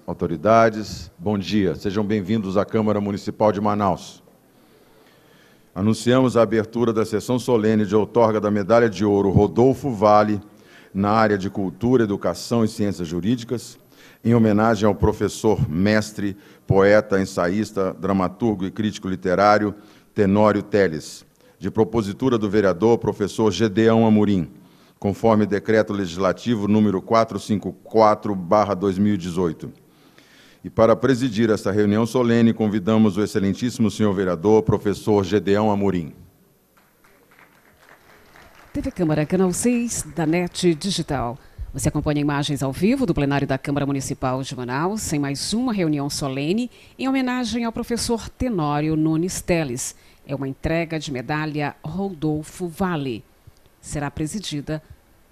autoridades, bom dia. Sejam bem-vindos à Câmara Municipal de Manaus. Anunciamos a abertura da sessão solene de outorga da Medalha de Ouro Rodolfo Vale, na área de Cultura, Educação e Ciências Jurídicas, em homenagem ao professor, mestre, poeta, ensaísta, dramaturgo e crítico literário Tenório Teles, de propositura do vereador professor Gedeão Amorim, conforme decreto legislativo número 454/2018. E para presidir esta reunião solene, convidamos o excelentíssimo senhor vereador professor Gedeão Amorim. TV Câmara, canal 6 da NET Digital. Você acompanha imagens ao vivo do plenário da Câmara Municipal de Manaus, em mais uma reunião solene em homenagem ao professor Tenório Nunes Teles. É uma entrega de medalha Rodolfo Vale. Será presidida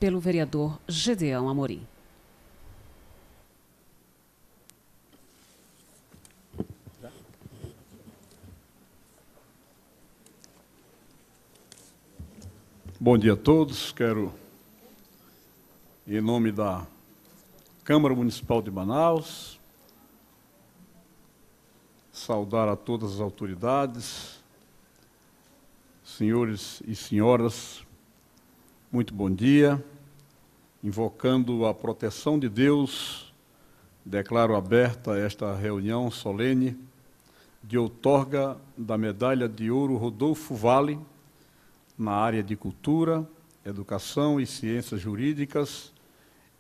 pelo vereador Gedeão Amorim. Bom dia a todos. Quero, em nome da Câmara Municipal de Manaus, saudar a todas as autoridades, senhores e senhoras, muito bom dia. Invocando a proteção de Deus, declaro aberta esta reunião solene de outorga da Medalha de Ouro Rodolfo Vale, na área de Cultura, Educação e Ciências Jurídicas,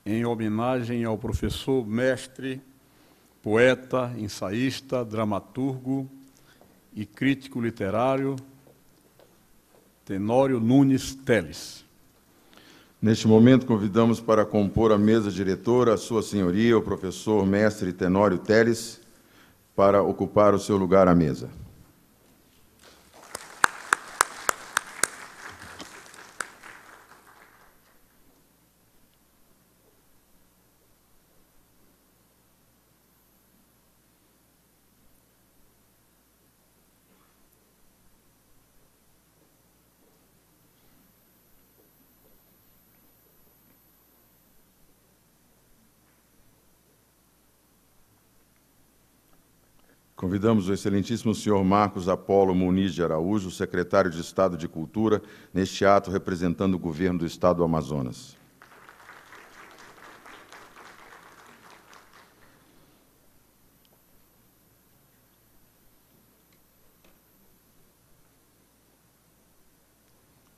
em homenagem ao professor, mestre, poeta, ensaísta, dramaturgo e crítico literário Tenório Nunes Teles. Neste momento, convidamos para compor a mesa diretora a sua senhoria, o professor mestre Tenório Teles, para ocupar o seu lugar à mesa. Convidamos o excelentíssimo senhor Marcos Apolo Muniz de Araújo, secretário de Estado de Cultura, neste ato representando o governo do Estado do Amazonas.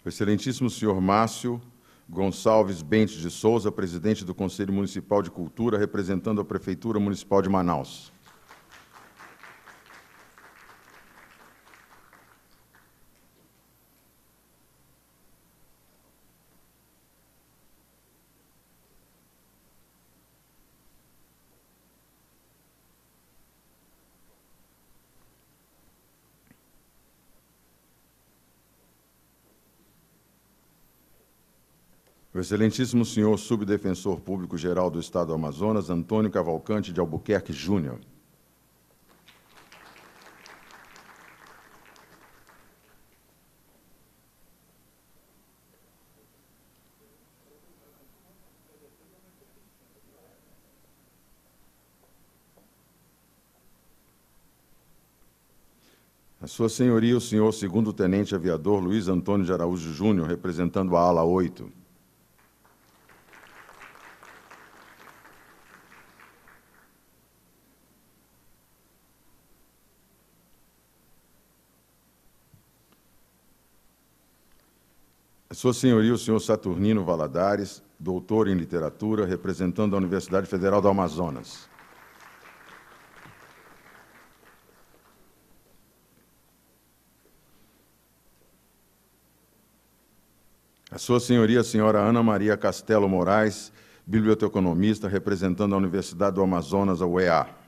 O excelentíssimo senhor Márcio Gonçalves Bentes de Souza, presidente do Conselho Municipal de Cultura, representando a Prefeitura Municipal de Manaus. O excelentíssimo senhor subdefensor público-geral do Estado do Amazonas, Antônio Cavalcante de Albuquerque Júnior. A sua senhoria, o senhor segundo-tenente aviador Luiz Antônio de Araújo Júnior, representando a ala 8. A sua senhoria, o senhor Saturnino Valadares, doutor em literatura, representando a Universidade Federal do Amazonas. A sua senhoria, a senhora Ana Maria Castelo Moraes, biblioteconomista, representando a Universidade do Amazonas, a UEA.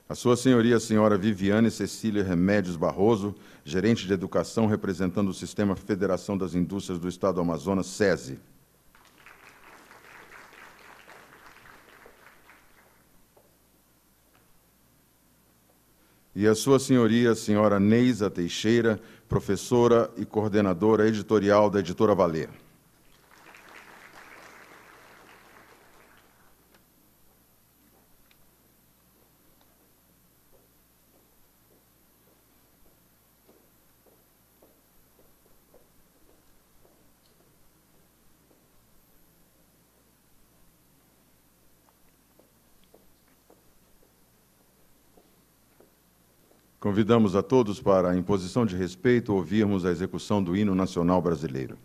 A sua senhoria, a senhora Viviane Cecília Remédios Barroso, gerente de educação, representando o Sistema Federação das Indústrias do Estado do Amazonas, SESI. e a Sua Senhoria, Senhora Neisa Teixeira, professora e coordenadora editorial da Editora Valer. Convidamos a todos para, em posição de respeito, ouvirmos a execução do Hino Nacional Brasileiro.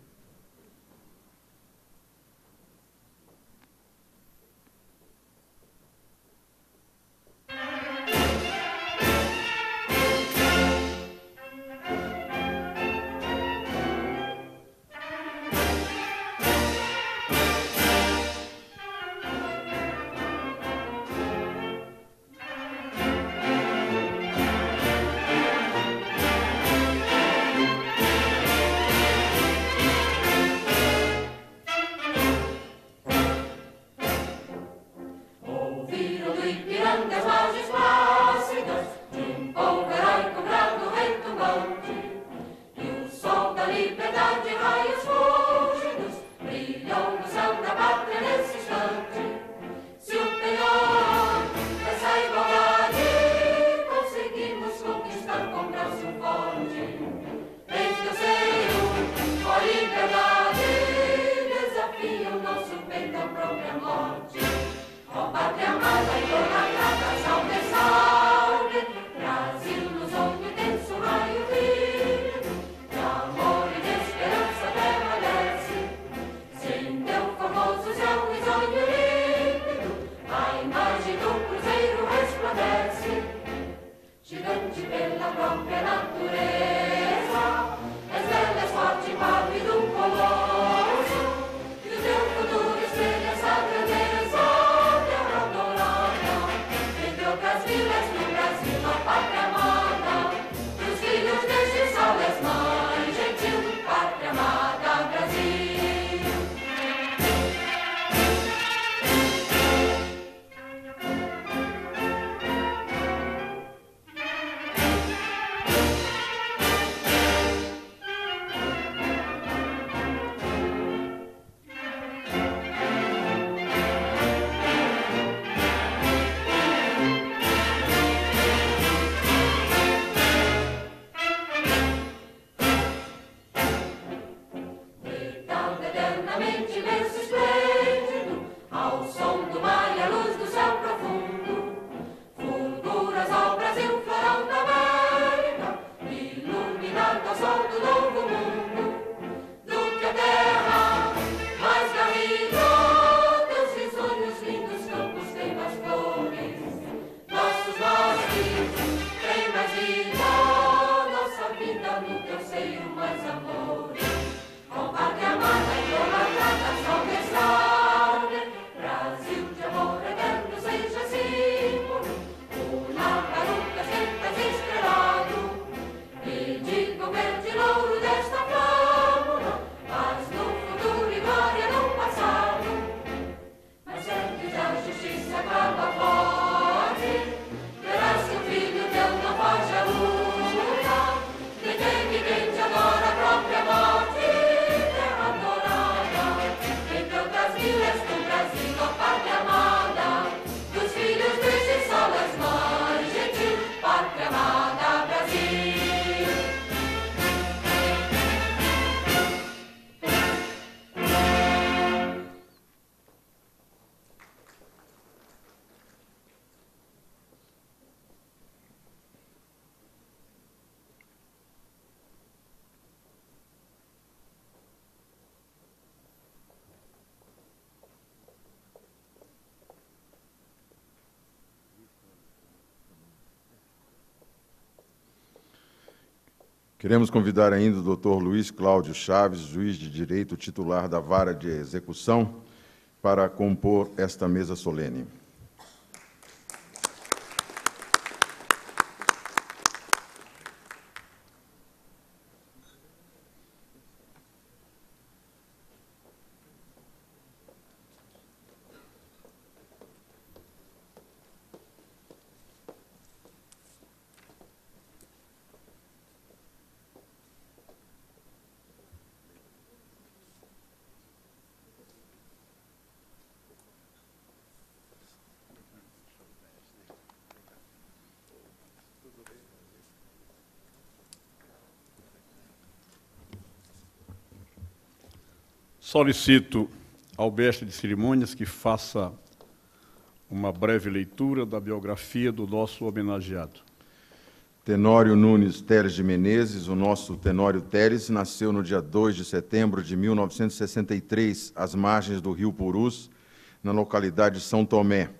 Queremos convidar ainda o Dr. Luiz Cláudio Chaves, juiz de direito titular da Vara de Execução, para compor esta mesa solene. Solicito ao mestre de cerimônias que faça uma breve leitura da biografia do nosso homenageado. Tenório Nunes Teles de Menezes, o nosso Tenório Teles, nasceu no dia 2 de setembro de 1963, às margens do rio Purus, na localidade de São Tomé.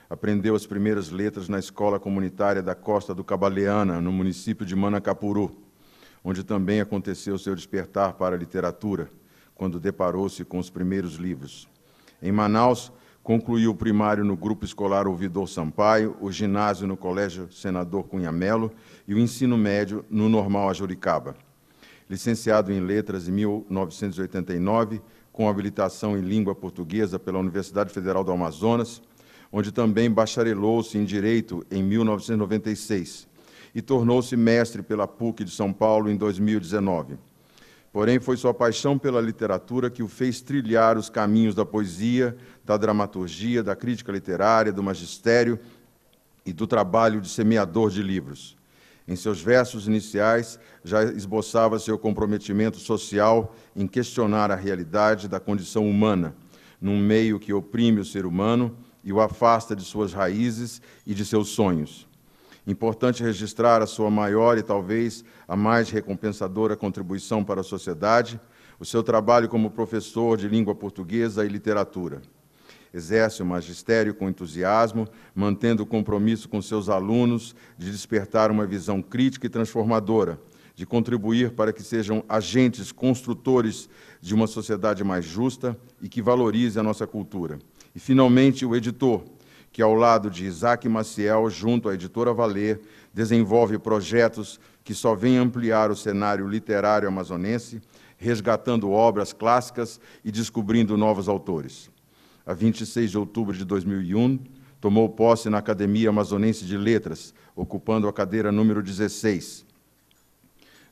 Aprendeu as primeiras letras na escola comunitária da Costa do Cabaleana, no município de Manacapuru, onde também aconteceu seu despertar para a literatura, quando deparou-se com os primeiros livros. Em Manaus, concluiu o primário no Grupo Escolar Ouvidor Sampaio, o ginásio no Colégio Senador Cunha Melo e o ensino médio no Normal Ajuricaba. Licenciado em Letras em 1989, com habilitação em Língua Portuguesa pela Universidade Federal do Amazonas, onde também bacharelou-se em Direito em 1996 e tornou-se mestre pela PUC de São Paulo em 2019. Porém, foi sua paixão pela literatura que o fez trilhar os caminhos da poesia, da dramaturgia, da crítica literária, do magistério e do trabalho de semeador de livros. Em seus versos iniciais, já esboçava seu comprometimento social em questionar a realidade da condição humana, num meio que oprime o ser humano e o afasta de suas raízes e de seus sonhos. Importante registrar a sua maior e talvez a mais recompensadora contribuição para a sociedade, o seu trabalho como professor de língua portuguesa e literatura. Exerce o magistério com entusiasmo, mantendo o compromisso com seus alunos de despertar uma visão crítica e transformadora, de contribuir para que sejam agentes construtores de uma sociedade mais justa e que valorize a nossa cultura. E, finalmente, o editor, que, ao lado de Isaac Maciel, junto à editora Valer, desenvolve projetos que só vêm ampliar o cenário literário amazonense, resgatando obras clássicas e descobrindo novos autores. A 26 de outubro de 2001, tomou posse na Academia Amazonense de Letras, ocupando a cadeira número 16.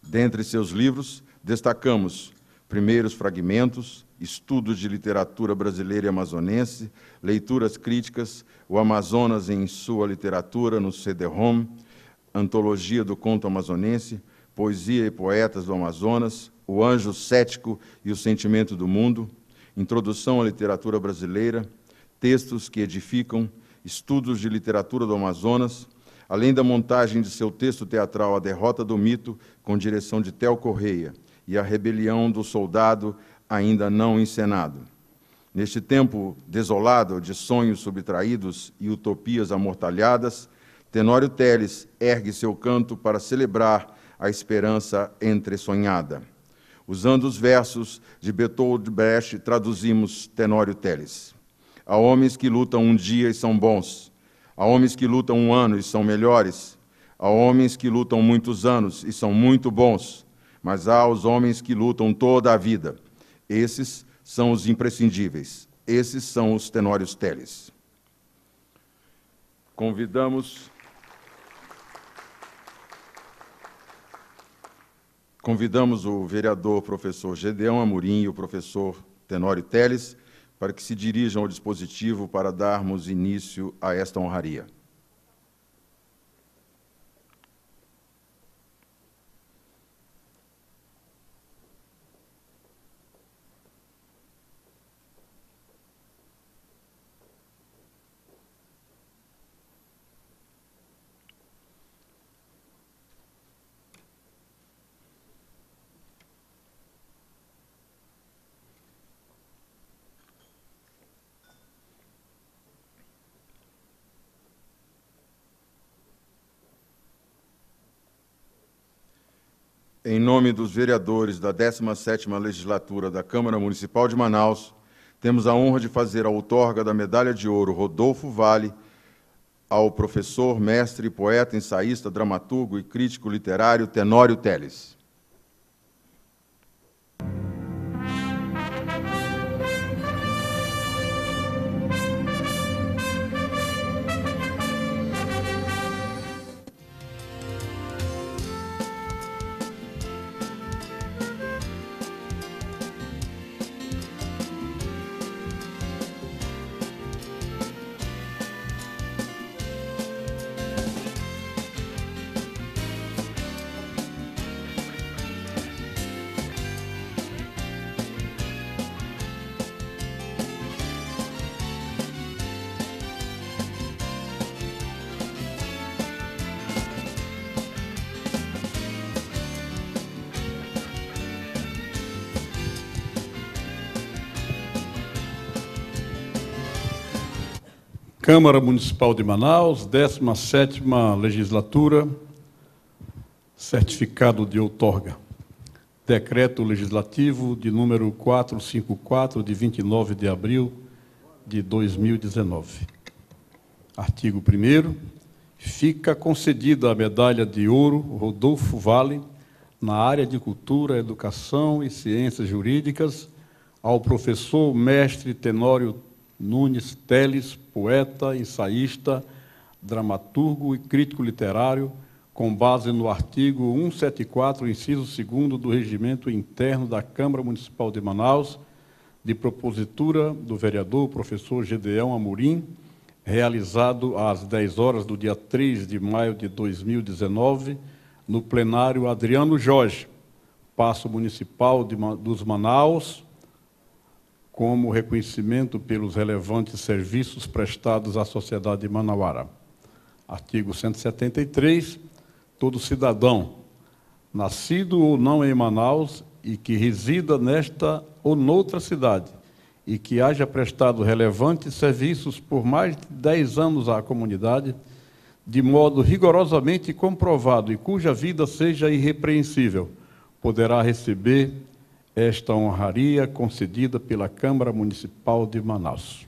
Dentre seus livros, destacamos Primeiros Fragmentos, Estudos de Literatura Brasileira e Amazonense, Leituras Críticas, O Amazonas em Sua Literatura, no CD-ROM, Antologia do Conto Amazonense, Poesia e Poetas do Amazonas, O Anjo Cético e o Sentimento do Mundo, Introdução à Literatura Brasileira, Textos que Edificam, Estudos de Literatura do Amazonas, além da montagem de seu texto teatral A Derrota do Mito, com direção de Theo Correia, e A Rebelião do Soldado, ainda não encenado. Neste tempo desolado de sonhos subtraídos e utopias amortalhadas, Tenório Teles ergue seu canto para celebrar a esperança entresonhada. Usando os versos de Bertolt Brecht, traduzimos Tenório Teles. Há homens que lutam um dia e são bons. Há homens que lutam um ano e são melhores. Há homens que lutam muitos anos e são muito bons. Mas há os homens que lutam toda a vida. Esses são os imprescindíveis. Esses são os Tenórios Teles. Convidamos o vereador professor Gedeão Amorim e o professor Tenório Teles para que se dirijam ao dispositivo para darmos início a esta honraria. Em nome dos vereadores da 17ª Legislatura da Câmara Municipal de Manaus, temos a honra de fazer a outorga da Medalha de Ouro Rodolfo Vale ao professor, mestre, poeta, ensaísta, dramaturgo e crítico literário Tenório Teles. Câmara Municipal de Manaus, 17ª Legislatura, certificado de outorga. Decreto Legislativo de número 454, de 29 de abril de 2019. Artigo 1º. Fica concedida a medalha de ouro Rodolfo Vale, na área de Cultura, Educação e Ciências Jurídicas, ao professor mestre Tenório Nunes Teles, poeta, ensaísta, dramaturgo e crítico literário, com base no artigo 174, inciso 2º do Regimento Interno da Câmara Municipal de Manaus, de propositura do vereador professor Gedeão Amorim, realizado às 10 horas do dia 3 de maio de 2019, no plenário Adriano Jorge, Paço Municipal dos Manaus, como reconhecimento pelos relevantes serviços prestados à sociedade manauara. Artigo 173. Todo cidadão, nascido ou não em Manaus, e que resida nesta ou noutra cidade, e que haja prestado relevantes serviços por mais de 10 anos à comunidade, de modo rigorosamente comprovado e cuja vida seja irrepreensível, poderá receber esta honraria concedida pela Câmara Municipal de Manaus.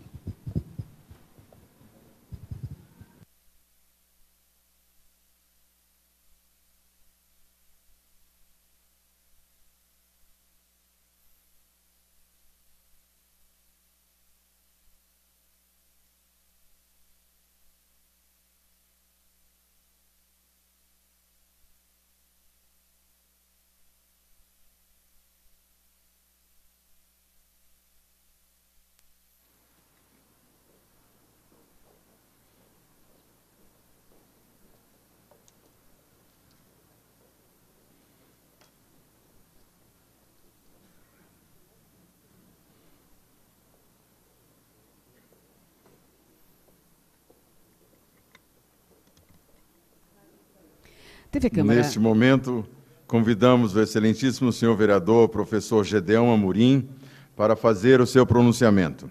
TV Câmara. Neste momento, convidamos o excelentíssimo senhor vereador, professor Gedeão Amorim, para fazer o seu pronunciamento.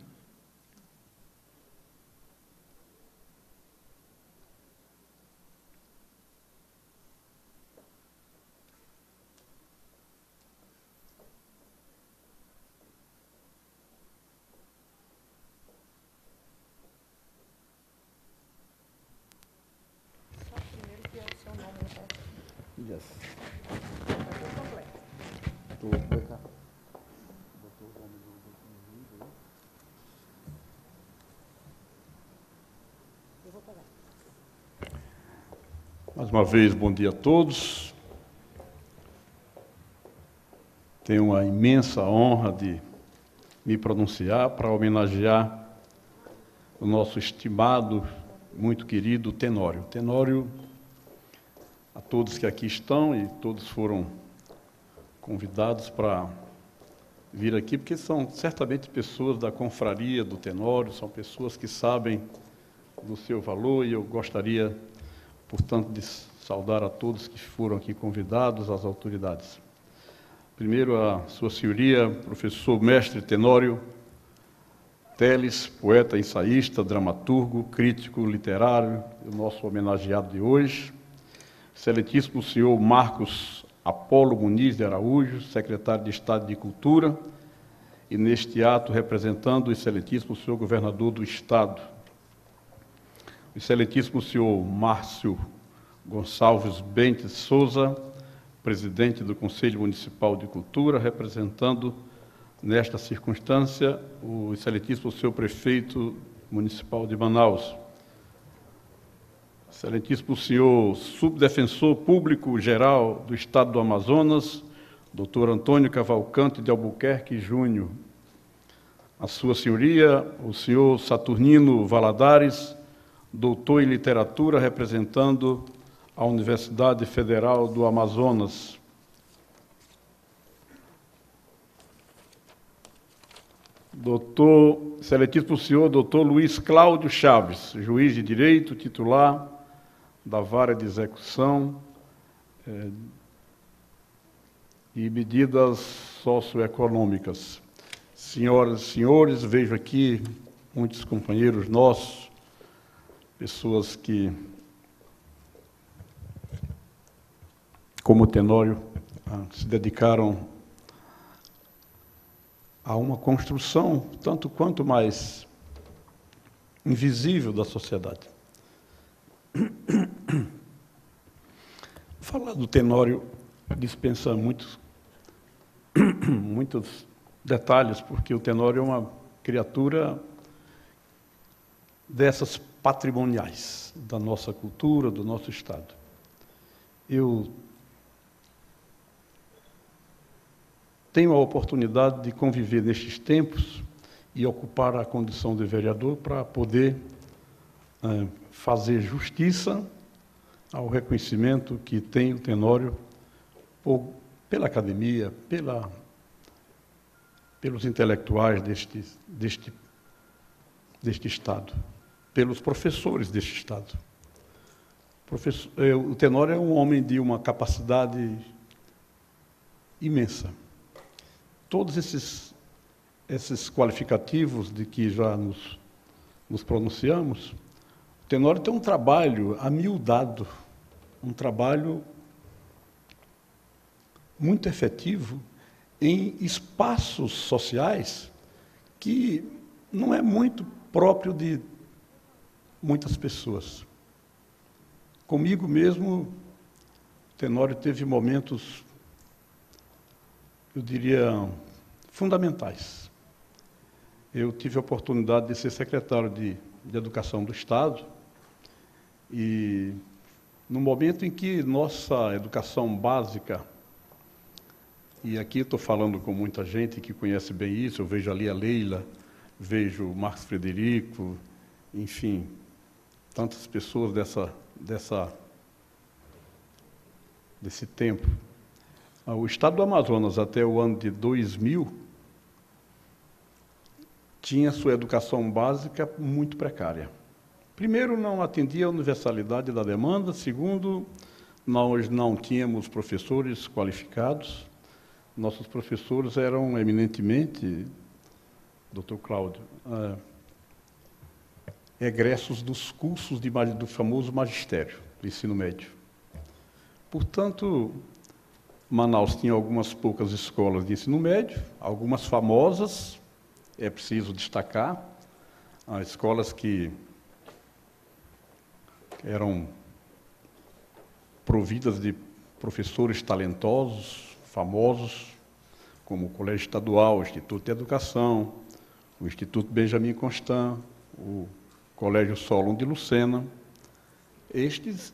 Mais uma vez, bom dia a todos. Tenho a imensa honra de me pronunciar para homenagear o nosso estimado, muito querido Tenório. Tenório, a todos que aqui estão, e todos foram convidados para vir aqui, porque são certamente pessoas da confraria do Tenório, são pessoas que sabem do seu valor, e eu gostaria, portanto, de saudar a todos que foram aqui convidados, as autoridades. Primeiro, a sua senhoria, professor mestre Tenório Teles, poeta, ensaísta, dramaturgo, crítico literário, o nosso homenageado de hoje. Excelentíssimo senhor Marcos Apolo Muniz de Araújo, secretário de Estado de Cultura, e neste ato representando o excelentíssimo senhor governador do Estado. O excelentíssimo senhor Márcio Gonçalves Bentes Souza, presidente do Conselho Municipal de Cultura, representando, nesta circunstância, o excelentíssimo senhor prefeito municipal de Manaus. Excelentíssimo senhor subdefensor público geral do Estado do Amazonas, doutor Antônio Cavalcante de Albuquerque Júnior. A sua senhoria, o senhor Saturnino Valadares, doutor em literatura, representando a Universidade Federal do Amazonas. Excelentíssimo senhor doutor Luiz Cláudio Chaves, juiz de direito, titular da Vara de Execução e Medidas Socioeconômicas. Senhoras e senhores, vejo aqui muitos companheiros nossos pessoas que, como o Tenório, se dedicaram a uma construção tanto quanto mais invisível da sociedade. Falar do Tenório dispensa muitos detalhes, porque o Tenório é uma criatura dessas patrimoniais da nossa cultura, do nosso Estado. Eu tenho a oportunidade de conviver nestes tempos e ocupar a condição de vereador para poder fazer justiça ao reconhecimento que tem o Tenório pela academia, pelos intelectuais deste Estado, pelos professores deste Estado. O Tenório é um homem de uma capacidade imensa. Todos esses qualificativos de que já nos pronunciamos, o Tenório tem um trabalho amiudado, um trabalho muito efetivo em espaços sociais que não é muito próprio de muitas pessoas. Comigo mesmo, o Tenório teve momentos, eu diria, fundamentais. Eu tive a oportunidade de ser secretário de Educação do Estado e, no momento em que nossa educação básica, e aqui estou falando com muita gente que conhece bem isso, eu vejo ali a Leila, vejo o Marcos Frederico, enfim, tantas pessoas desse tempo. O Estado do Amazonas, até o ano de 2000, tinha sua educação básica muito precária. Primeiro, não atendia a universalidade da demanda. Segundo, nós não tínhamos professores qualificados. Nossos professores eram eminentemente, Dr. Cláudio, egressos dos cursos do famoso magistério, do ensino médio. Portanto, Manaus tinha algumas poucas escolas de ensino médio, algumas famosas, é preciso destacar, as escolas que eram providas de professores talentosos, famosos, como o Colégio Estadual, o Instituto de Educação, o Instituto Benjamin Constant, o Colégio Solon de Lucena.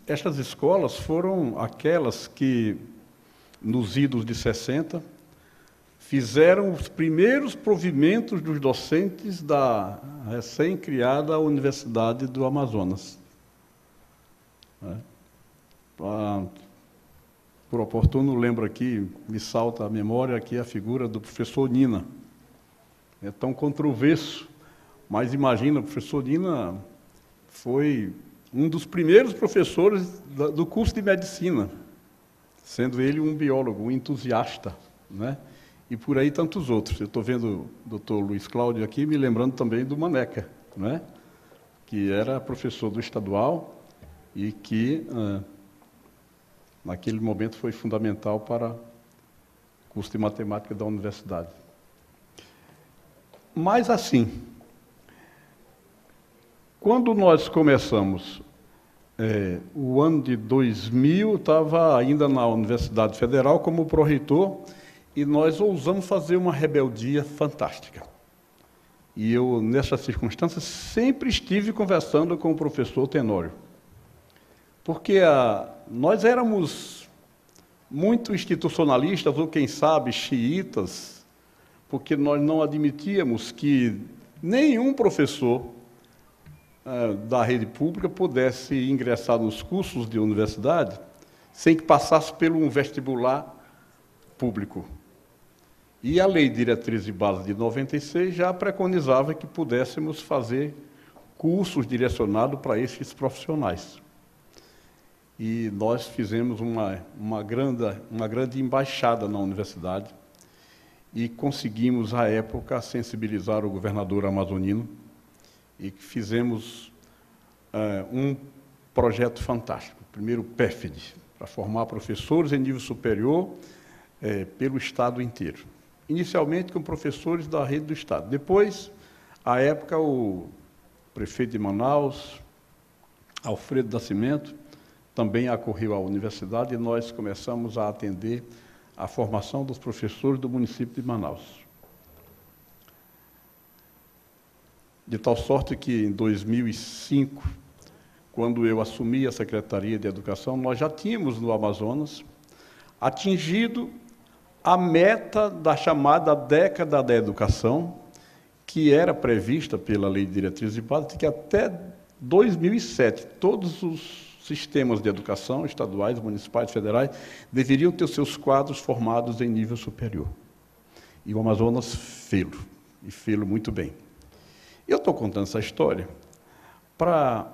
Estas escolas foram aquelas que, nos idos de 60, fizeram os primeiros provimentos dos docentes da recém-criada Universidade do Amazonas. Por oportuno, lembro aqui, me salta à memória aqui a figura do professor Nina. É tão controverso, mas imagina, o professor Nina foi um dos primeiros professores do curso de medicina, sendo ele um biólogo, um entusiasta, né? E por aí tantos outros. Eu estou vendo o doutor Luiz Cláudio aqui, me lembrando também do Maneca, né? Que era professor do estadual e que, naquele momento, foi fundamental para o curso de matemática da universidade. Mas, assim, quando nós começamos, o ano de 2000, eu estava ainda na Universidade Federal como pró-reitor, e nós ousamos fazer uma rebeldia fantástica. E eu, nessas circunstâncias, sempre estive conversando com o professor Tenório. Porque nós éramos muito institucionalistas, ou quem sabe, xiitas, porque nós não admitíamos que nenhum professor da rede pública pudesse ingressar nos cursos de universidade sem que passasse por um vestibular público. E a Lei de Diretriz e Base de 96 já preconizava que pudéssemos fazer cursos direcionados para esses profissionais. E nós fizemos uma grande embaixada na universidade e conseguimos, à época, sensibilizar o governador amazonino e fizemos um projeto fantástico. Primeiro, o PEFD, para formar professores em nível superior pelo Estado inteiro. Inicialmente com professores da rede do Estado. Depois, à época, o prefeito de Manaus, Alfredo Nascimento, também acorreu à universidade e nós começamos a atender a formação dos professores do município de Manaus. De tal sorte que, em 2005, quando eu assumi a Secretaria de Educação, nós já tínhamos no Amazonas atingido a meta da chamada década da educação, que era prevista pela Lei de Diretrizes e Bases, que até 2007 todos os sistemas de educação, estaduais, municipais, federais, deveriam ter seus quadros formados em nível superior. E o Amazonas fê-lo, e fê-lo muito bem. Eu estou contando essa história para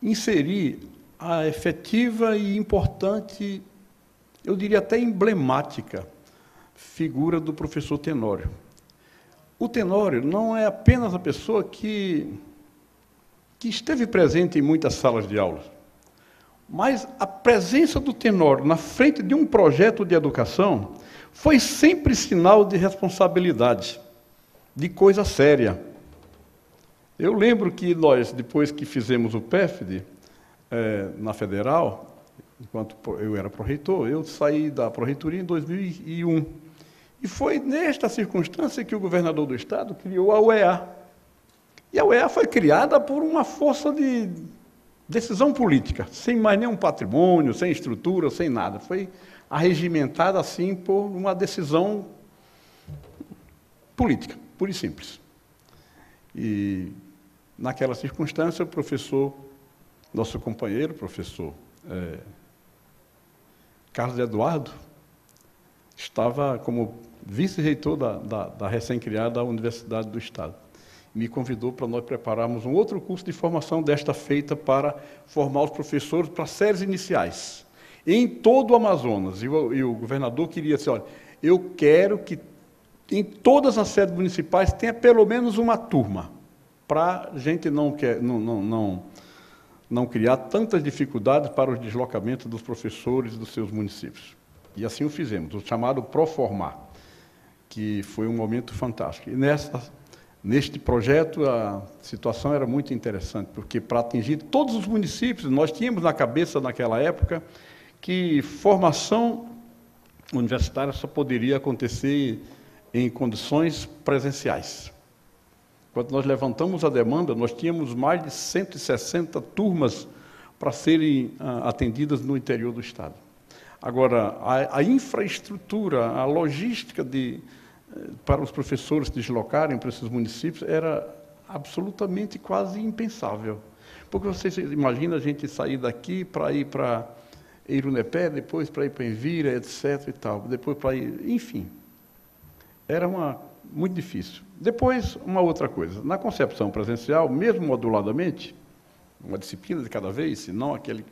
inserir a efetiva e importante, eu diria até emblemática, figura do professor Tenório. O Tenório não é apenas a pessoa que esteve presente em muitas salas de aula, mas a presença do Tenório na frente de um projeto de educação foi sempre sinal de responsabilidade, de coisa séria. Eu lembro que nós, depois que fizemos o PEFD na Federal, enquanto eu era pró-reitor, eu saí da pró-reitoria em 2001. E foi nesta circunstância que o governador do Estado criou a UEA. E a UEA foi criada por uma força de decisão política, sem mais nenhum patrimônio, sem estrutura, sem nada. Foi arregimentada assim por uma decisão política, pura e simples. E, naquela circunstância, o professor, nosso companheiro, professor Carlos Eduardo, estava como vice-reitor da recém-criada Universidade do Estado. Me convidou para nós prepararmos um outro curso de formação desta feita para formar os professores para séries iniciais, em todo o Amazonas. E o governador queria dizer, olha, eu quero que em todas as sedes municipais tenha pelo menos uma turma, para a gente não criar tantas dificuldades para o deslocamento dos professores dos seus municípios. E assim o fizemos, o chamado Proformar, que foi um momento fantástico. E neste projeto a situação era muito interessante, porque para atingir todos os municípios, nós tínhamos na cabeça naquela época que formação universitária só poderia acontecer em condições presenciais. Quando nós levantamos a demanda, nós tínhamos mais de 160 turmas para serem atendidas no interior do Estado. Agora, a infraestrutura, a logística para os professores se deslocarem para esses municípios era absolutamente quase impensável. Porque vocês imaginam a gente sair daqui para ir para Irunepé, depois para ir para Envira, etc. e tal, depois para ir, enfim. Era muito difícil. Depois, uma outra coisa. Na concepção presencial, mesmo moduladamente, uma disciplina de cada vez, se não aquele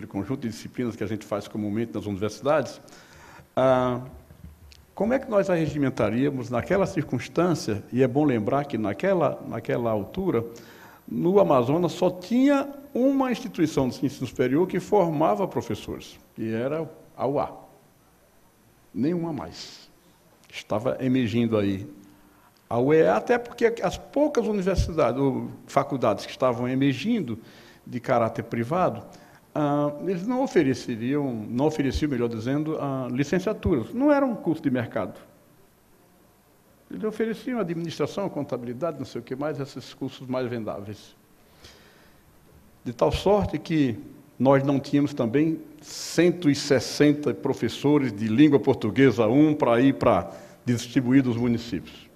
conjunto de disciplinas que a gente faz comumente nas universidades, como é que nós arregimentaríamos naquela circunstância, e é bom lembrar que naquela altura, no Amazonas só tinha uma instituição de ensino superior que formava professores, que era a UA. Nenhuma mais. Estava emergindo aí a UEA, até porque as poucas universidades ou faculdades que estavam emergindo de caráter privado, eles não ofereciam, melhor dizendo, licenciaturas. Não era um curso de mercado. Eles ofereciam administração, contabilidade, não sei o que mais, esses cursos mais vendáveis. De tal sorte que nós não tínhamos também 160 professores de língua portuguesa 1 para ir para distribuir dos municípios,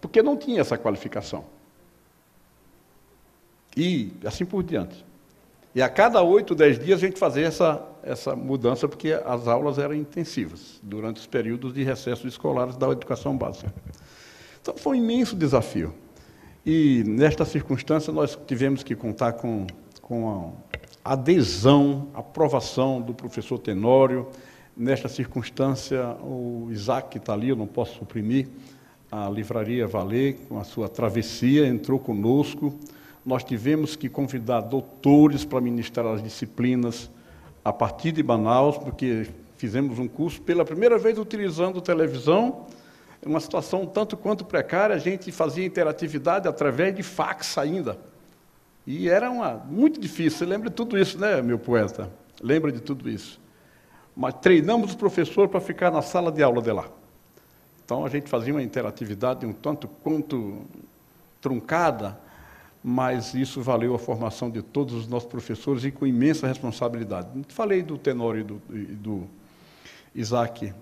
porque não tinha essa qualificação. E assim por diante. E a cada 8, 10 dias a gente fazia essa mudança, porque as aulas eram intensivas, durante os períodos de recesso escolares da educação básica. Então, foi um imenso desafio. E, nesta circunstância, nós tivemos que contar com a adesão, a aprovação do professor Tenório. Nesta circunstância, o Isaac, que está ali, eu não posso suprimir, a Livraria Valer, com a sua travessia, entrou conosco. nós tivemos que convidar doutores para ministrar as disciplinas a partir de Manaus, porque fizemos um curso pela primeira vez utilizando televisão, uma situação tanto quanto precária, a gente fazia interatividade através de fax ainda. E era muito difícil, você lembra de tudo isso, né, meu poeta? Lembra de tudo isso. Mas treinamos os professores para ficar na sala de aula de lá. Então, a gente fazia uma interatividade um tanto quanto truncada, mas isso valeu a formação de todos os nossos professores e com imensa responsabilidade. Falei do Tenório e do Isaac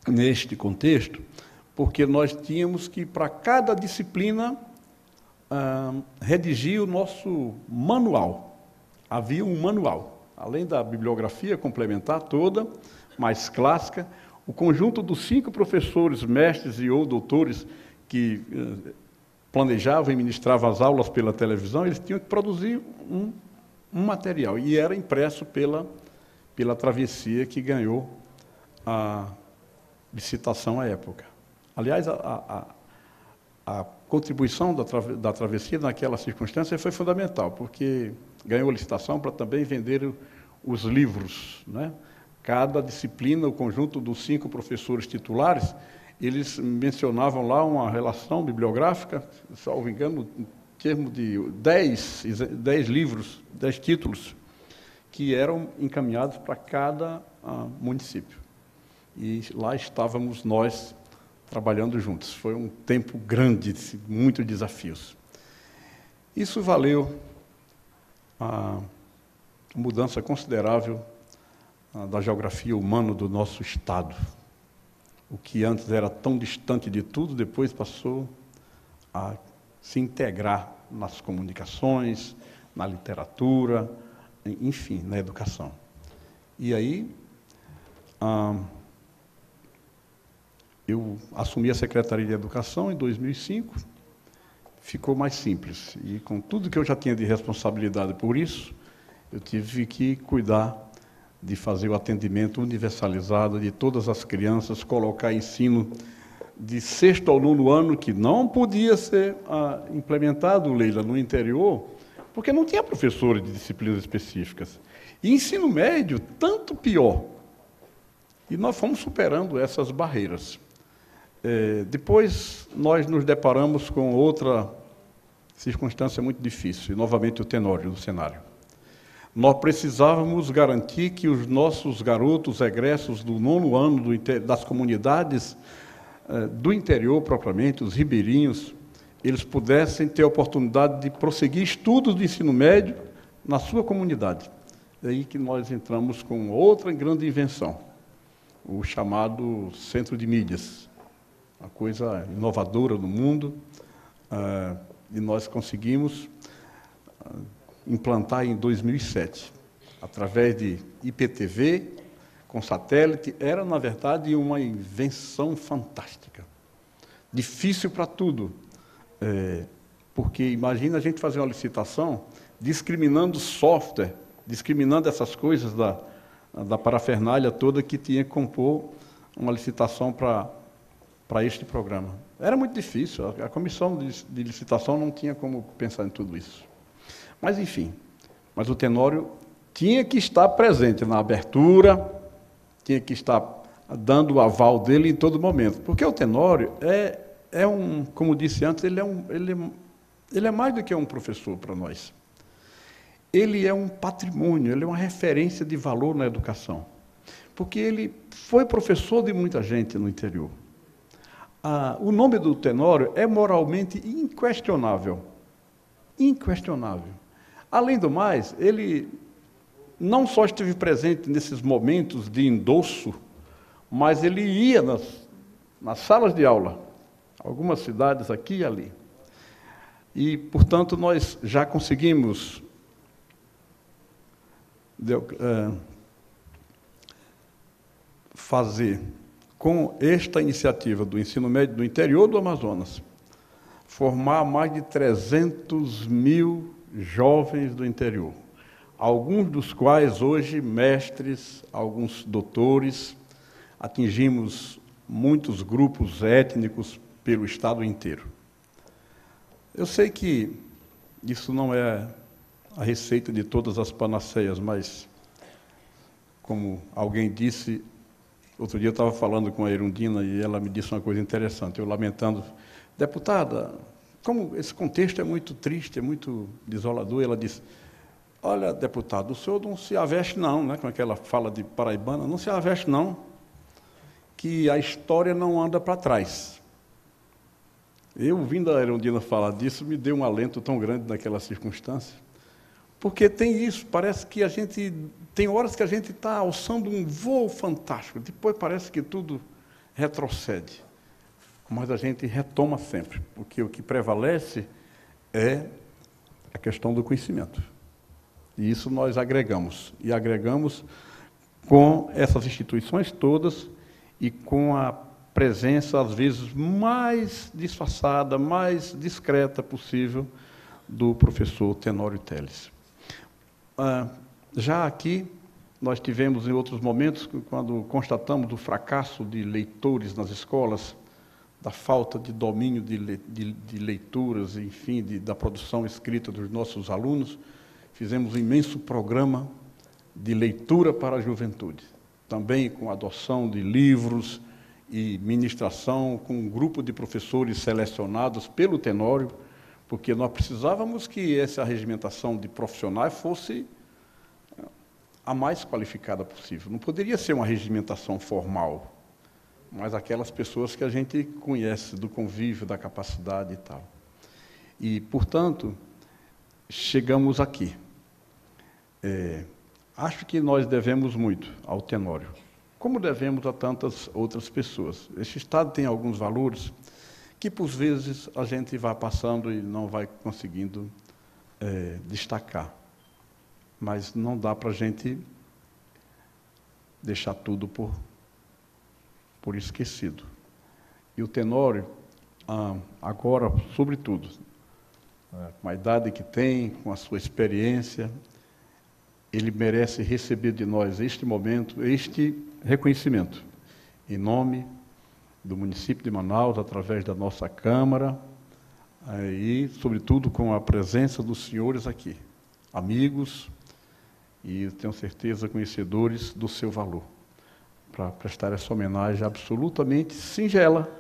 neste contexto, porque nós tínhamos que, para cada disciplina, redigir o nosso manual. Havia um manual, além da bibliografia complementar toda, mais clássica, o conjunto dos 5 professores, mestres e ou doutores que planejavam e ministravam as aulas pela televisão, eles tinham que produzir um material, e era impresso pela Travessia, que ganhou a licitação à época. Aliás, a contribuição da Travessia naquela circunstância foi fundamental, porque ganhou a licitação para também vender os livros, né? Cada disciplina, o conjunto dos 5 professores titulares, eles mencionavam lá uma relação bibliográfica, salvo engano, em termos de 10 livros, 10 títulos, que eram encaminhados para cada município. E lá estávamos nós trabalhando juntos. Foi um tempo grande, de muitos desafios. Isso valeu a mudança considerável da geografia humana do nosso Estado. O que antes era tão distante de tudo, depois passou a se integrar nas comunicações, na literatura, enfim, na educação. E aí, eu assumi a Secretaria de Educação em 2005, ficou mais simples. E com tudo que eu já tinha de responsabilidade por isso, eu tive que cuidar de fazer o atendimento universalizado de todas as crianças, colocar ensino de 6º ao 9º ano, que não podia ser implementado, Leila, no interior, porque não tinha professores de disciplinas específicas. E ensino médio, tanto pior. E nós fomos superando essas barreiras. Depois, nós nos deparamos com outra circunstância muito difícil, e novamente o Tenório no cenário. Nós precisávamos garantir que os nossos garotos egressos do 9º ano das comunidades do interior, propriamente, os ribeirinhos, eles pudessem ter a oportunidade de prosseguir estudos de ensino médio na sua comunidade. É aí que nós entramos com outra grande invenção, o chamado Centro de Mídias, uma coisa inovadora no mundo, e nós conseguimos implantar em 2007, através de IPTV, com satélite. Era, na verdade, uma invenção fantástica. Difícil para tudo, porque imagina a gente fazer uma licitação discriminando software, discriminando essas coisas da parafernália toda que tinha que compor uma licitação para este programa. Era muito difícil, a comissão de licitação não tinha como pensar em tudo isso. Mas, enfim, o Tenório tinha que estar presente na abertura, tinha que estar dando o aval dele em todo momento, porque o Tenório como disse antes, ele é mais do que um professor para nós. Ele é um patrimônio, ele é uma referência de valor na educação, porque ele foi professor de muita gente no interior. O nome do Tenório é moralmente inquestionável. Inquestionável. Além do mais, ele não só esteve presente nesses momentos de endosso, mas ele ia nas salas de aula, algumas cidades aqui e ali. E, portanto, nós já conseguimos fazer, com esta iniciativa do ensino médio do interior do Amazonas, formar mais de 300 mil jovens do interior, alguns dos quais hoje mestres, alguns doutores. Atingimos muitos grupos étnicos pelo estado inteiro. Eu sei que isso não é a receita de todas as panaceias, mas, como alguém disse, outro dia eu estava falando com a Erundina e ela me disse uma coisa interessante, eu lamentando, deputada, como esse contexto é muito triste, é muito desolador, ela disse, olha, deputado, o senhor não se aveste não, né, com aquela fala de paraibana, não se aveste não, que a história não anda para trás. Eu, ouvindo a Erundina falar disso, me deu um alento tão grande naquela circunstância, porque tem isso, parece que a gente, tem horas que a gente está alçando um voo fantástico, depois parece que tudo retrocede, mas a gente retoma sempre, porque o que prevalece é a questão do conhecimento. E isso nós agregamos, e agregamos com essas instituições todas e com a presença, às vezes, mais disfarçada, mais discreta possível do professor Tenório Teles. Já aqui, nós tivemos em outros momentos, quando constatamos o fracasso de leitores nas escolas, da falta de domínio de leituras, enfim, da produção escrita dos nossos alunos, fizemos um imenso programa de leitura para a juventude, também com adoção de livros e ministração com um grupo de professores selecionados pelo Tenório, porque nós precisávamos que essa regimentação de profissionais fosse a mais qualificada possível. Não poderia ser uma regimentação formal, mas aquelas pessoas que a gente conhece, do convívio, da capacidade e tal. E, portanto, chegamos aqui. Acho que nós devemos muito ao Tenório, como devemos a tantas outras pessoas. Este Estado tem alguns valores que, por vezes, a gente vai passando e não vai conseguindo destacar. Mas não dá para a gente deixar tudo por esquecido. E o Tenório, agora, sobretudo, com a idade que tem, com a sua experiência, ele merece receber de nós este momento, este reconhecimento, em nome do município de Manaus, através da nossa Câmara, e, sobretudo, com a presença dos senhores aqui, amigos, e tenho certeza conhecedores do seu valor, para prestar essa homenagem absolutamente singela,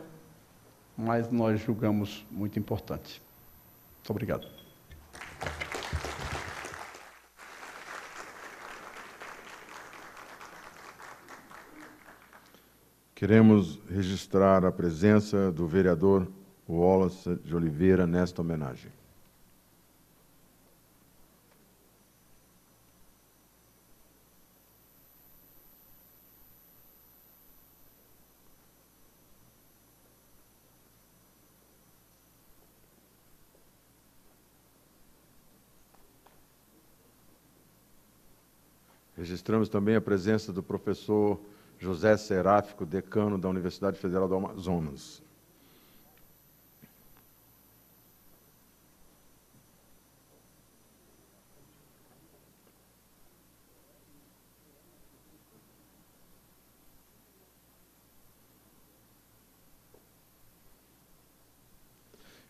mas nós julgamos muito importante. Muito obrigado. Queremos registrar a presença do vereador Wallace de Oliveira nesta homenagem. Registramos também a presença do professor José Seráfico, decano da Universidade Federal do Amazonas.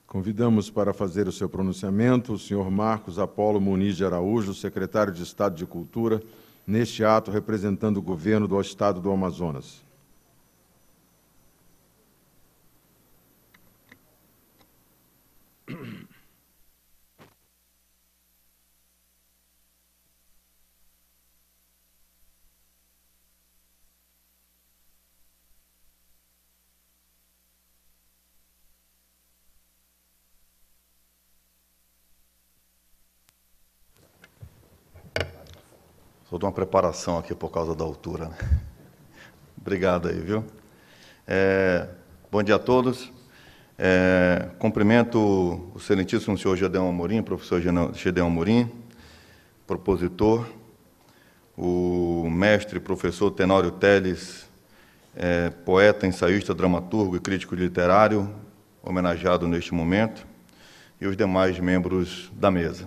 Convidamos para fazer o seu pronunciamento o senhor Marcos Apolo Muniz de Araújo, secretário de Estado de Cultura, neste ato representando o governo do Estado do Amazonas. Sou de uma preparação aqui por causa da altura, né? Obrigado aí, viu? Bom dia a todos. Cumprimento o excelentíssimo senhor Gedeão Amorim, professor Gedeão Amorim, propositor, o mestre professor Tenório Teles, poeta, ensaísta, dramaturgo e crítico literário, homenageado neste momento, e os demais membros da mesa.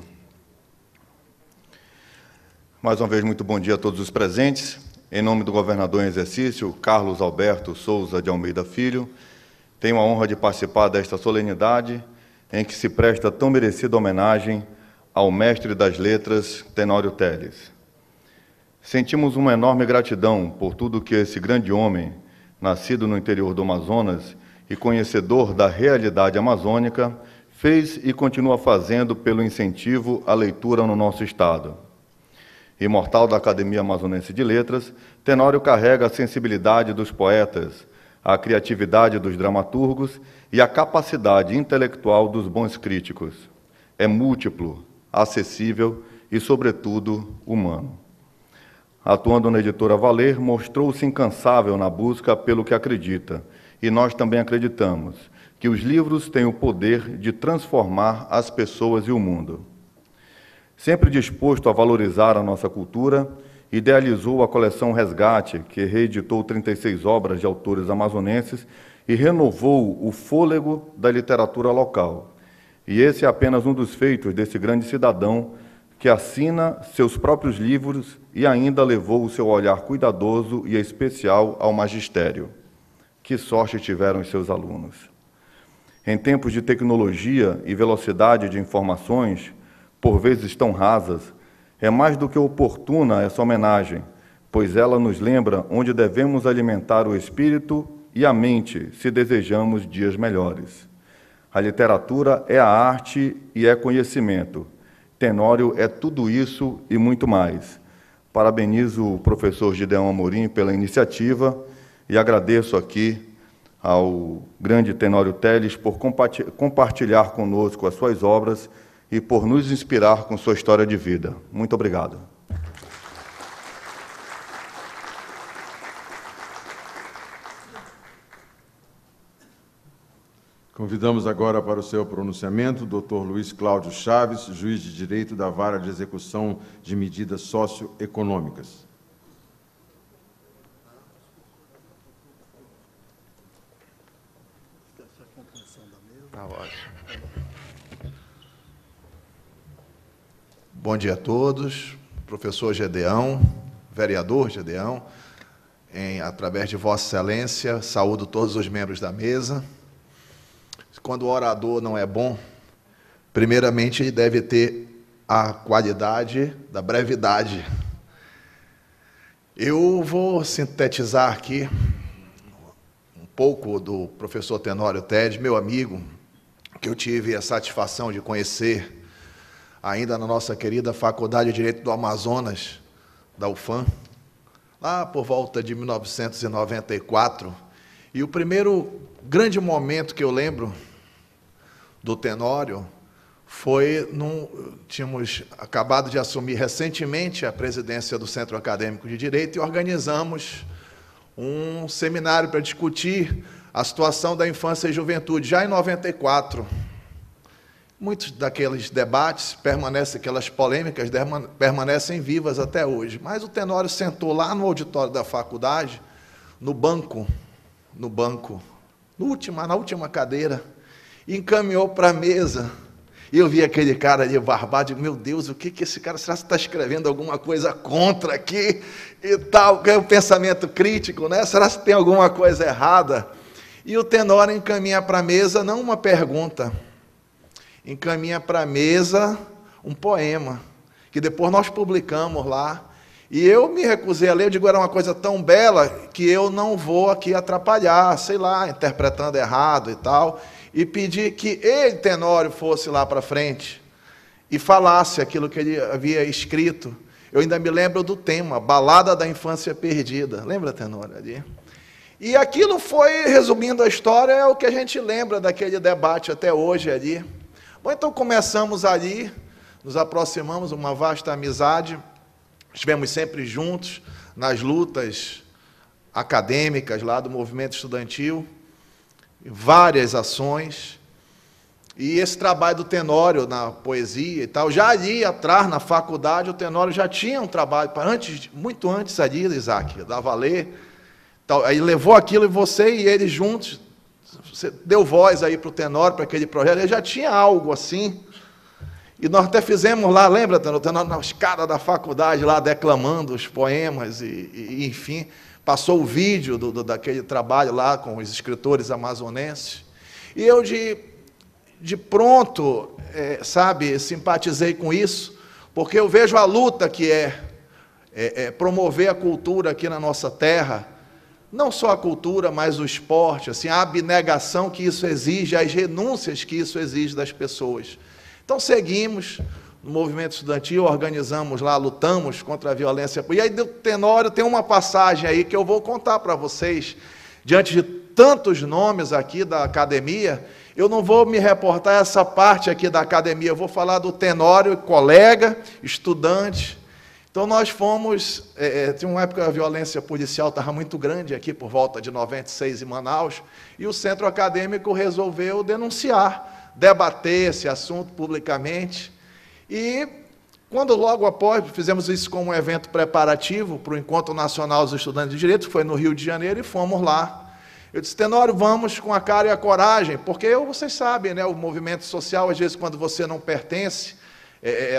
Mais uma vez, muito bom dia a todos os presentes. Em nome do governador em exercício, Carlos Alberto Souza de Almeida Filho, tenho a honra de participar desta solenidade, em que se presta tão merecida homenagem ao mestre das letras, Tenório Teles. Sentimos uma enorme gratidão por tudo que esse grande homem, nascido no interior do Amazonas e conhecedor da realidade amazônica, fez e continua fazendo pelo incentivo à leitura no nosso Estado. Imortal da Academia Amazonense de Letras, Tenório carrega a sensibilidade dos poetas, a criatividade dos dramaturgos e a capacidade intelectual dos bons críticos. É múltiplo, acessível e, sobretudo, humano. Atuando na editora Valer, mostrou-se incansável na busca pelo que acredita, e nós também acreditamos que os livros têm o poder de transformar as pessoas e o mundo. Sempre disposto a valorizar a nossa cultura, idealizou a coleção Resgate, que reeditou 36 obras de autores amazonenses e renovou o fôlego da literatura local. E esse é apenas um dos feitos desse grande cidadão que assina seus próprios livros e ainda levou o seu olhar cuidadoso e especial ao magistério. Que sorte tiveram os seus alunos! Em tempos de tecnologia e velocidade de informações, por vezes tão rasas, é mais do que oportuna essa homenagem, pois ela nos lembra onde devemos alimentar o espírito e a mente se desejamos dias melhores. A literatura é a arte e é conhecimento. Tenório é tudo isso e muito mais. Parabenizo o professor Gideão Amorim pela iniciativa e agradeço aqui ao grande Tenório Teles por compartilhar conosco as suas obras e por nos inspirar com sua história de vida. Muito obrigado. Convidamos agora para o seu pronunciamento o Dr. Luiz Cláudio Chaves, juiz de direito da Vara de Execução de Medidas Socioeconômicas. Bom dia a todos, professor Gedeão, vereador Gedeão, através de Vossa Excelência, saúdo todos os membros da mesa. Quando o orador não é bom, primeiramente ele deve ter a qualidade da brevidade. Eu vou sintetizar aqui um pouco do professor Tenório Teles, meu amigo, que eu tive a satisfação de conhecer ainda na nossa querida Faculdade de Direito do Amazonas, da UFAM, lá por volta de 1994. E o primeiro grande momento que eu lembro do Tenório foi, tínhamos acabado de assumir recentemente a presidência do Centro Acadêmico de Direito e organizamos um seminário para discutir a situação da infância e juventude, já em 94. Muitos daqueles debates aquelas polêmicas permanecem vivas até hoje. Mas o Tenório sentou lá no auditório da faculdade, na última cadeira, e encaminhou para a mesa. E eu vi aquele cara ali barbado, meu Deus, o que esse cara, será que está escrevendo alguma coisa contra aqui e tal? É o pensamento crítico, né? Será que tem alguma coisa errada? E o Tenório encaminha para a mesa, não uma pergunta, encaminha para a mesa um poema, que depois nós publicamos lá. E eu me recusei a ler, eu digo, era uma coisa tão bela que eu não vou aqui atrapalhar, sei lá, interpretando errado e tal, e pedi que ele, Tenório, fosse lá para frente e falasse aquilo que ele havia escrito. Eu ainda me lembro do tema, Balada da Infância Perdida. Lembra, Tenório, ali? E aquilo foi, resumindo a história, é o que a gente lembra daquele debate até hoje ali. Bom, então começamos ali, nos aproximamos, uma vasta amizade, estivemos sempre juntos nas lutas acadêmicas lá do movimento estudantil, várias ações, e esse trabalho do Tenório na poesia e tal, já ali atrás, na faculdade, o Tenório já tinha um trabalho, muito antes ali, Isaac, da Valer, tal, aí levou aquilo e você e ele juntos, você deu voz aí para o Tenório, para aquele projeto, ele já tinha algo assim, e nós até fizemos lá, lembra, Tenório, na escada da faculdade, lá declamando os poemas, e enfim, passou o vídeo daquele trabalho lá com os escritores amazonenses, e eu de pronto, sabe, simpatizei com isso, porque eu vejo a luta que é promover a cultura aqui na nossa terra, não só a cultura, mas o esporte, assim, a abnegação que isso exige, as renúncias que isso exige das pessoas. Então, seguimos no movimento estudantil, organizamos lá, lutamos contra a violência. E aí, do Tenório, tem uma passagem aí que eu vou contar para vocês, diante de tantos nomes aqui da academia, eu não vou me reportar essa parte aqui da academia, eu vou falar do Tenório, colega, estudante. Então, nós fomos, tinha uma época que a violência policial estava muito grande aqui, por volta de 96, em Manaus, e o centro acadêmico resolveu denunciar, debater esse assunto publicamente, e quando logo após, fizemos isso como um evento preparativo para o Encontro Nacional dos Estudantes de Direito, que foi no Rio de Janeiro, e fomos lá. Eu disse, Tenório, vamos com a cara e a coragem, porque vocês sabem, né, o movimento social, às vezes, quando você não pertence,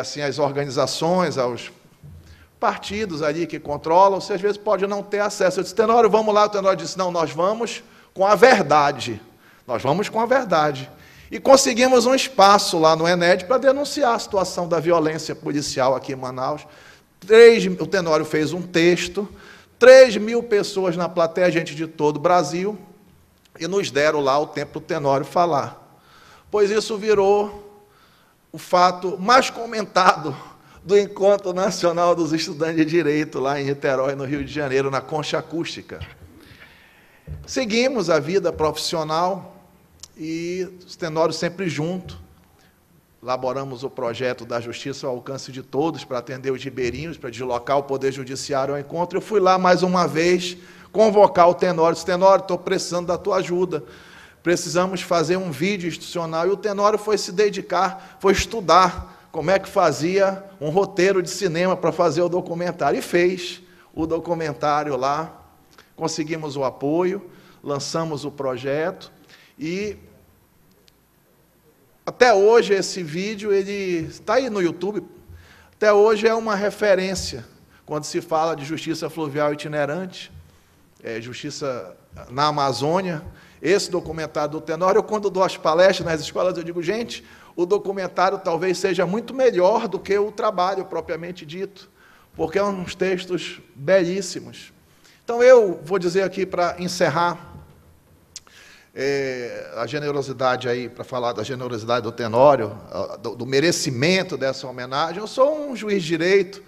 assim, às organizações, aos partidos ali que controlam, você às vezes pode não ter acesso. Eu disse, Tenório, vamos lá. O Tenório disse, não, nós vamos com a verdade. Nós vamos com a verdade. E conseguimos um espaço lá no ENED para denunciar a situação da violência policial aqui em Manaus. O Tenório fez um texto, 3.000 pessoas na plateia, gente de todo o Brasil, e nos deram lá o tempo para o Tenório falar. Pois isso virou o fato mais comentado do Encontro Nacional dos Estudantes de Direito, lá em Niterói, no Rio de Janeiro, na Concha Acústica. Seguimos a vida profissional e o Tenório sempre junto. Elaboramos o projeto da Justiça ao alcance de todos para atender os ribeirinhos, para deslocar o Poder Judiciário ao encontro. Eu fui lá mais uma vez convocar o Tenório. Disse, Tenório, estou precisando da tua ajuda. Precisamos fazer um vídeo institucional. E o Tenório foi se dedicar, foi estudar como é que fazia um roteiro de cinema para fazer o documentário. E fez o documentário lá, conseguimos o apoio, lançamos o projeto e até hoje esse vídeo ele está aí no YouTube, até hoje é uma referência quando se fala de justiça fluvial itinerante, justiça na Amazônia. Esse documentário do Tenório, eu quando dou as palestras nas escolas, eu digo, gente, o documentário talvez seja muito melhor do que o trabalho propriamente dito, porque é uns textos belíssimos. Então, eu vou dizer aqui, para encerrar, a generosidade aí, para falar da generosidade do Tenório, do merecimento dessa homenagem. Eu sou um juiz de direito,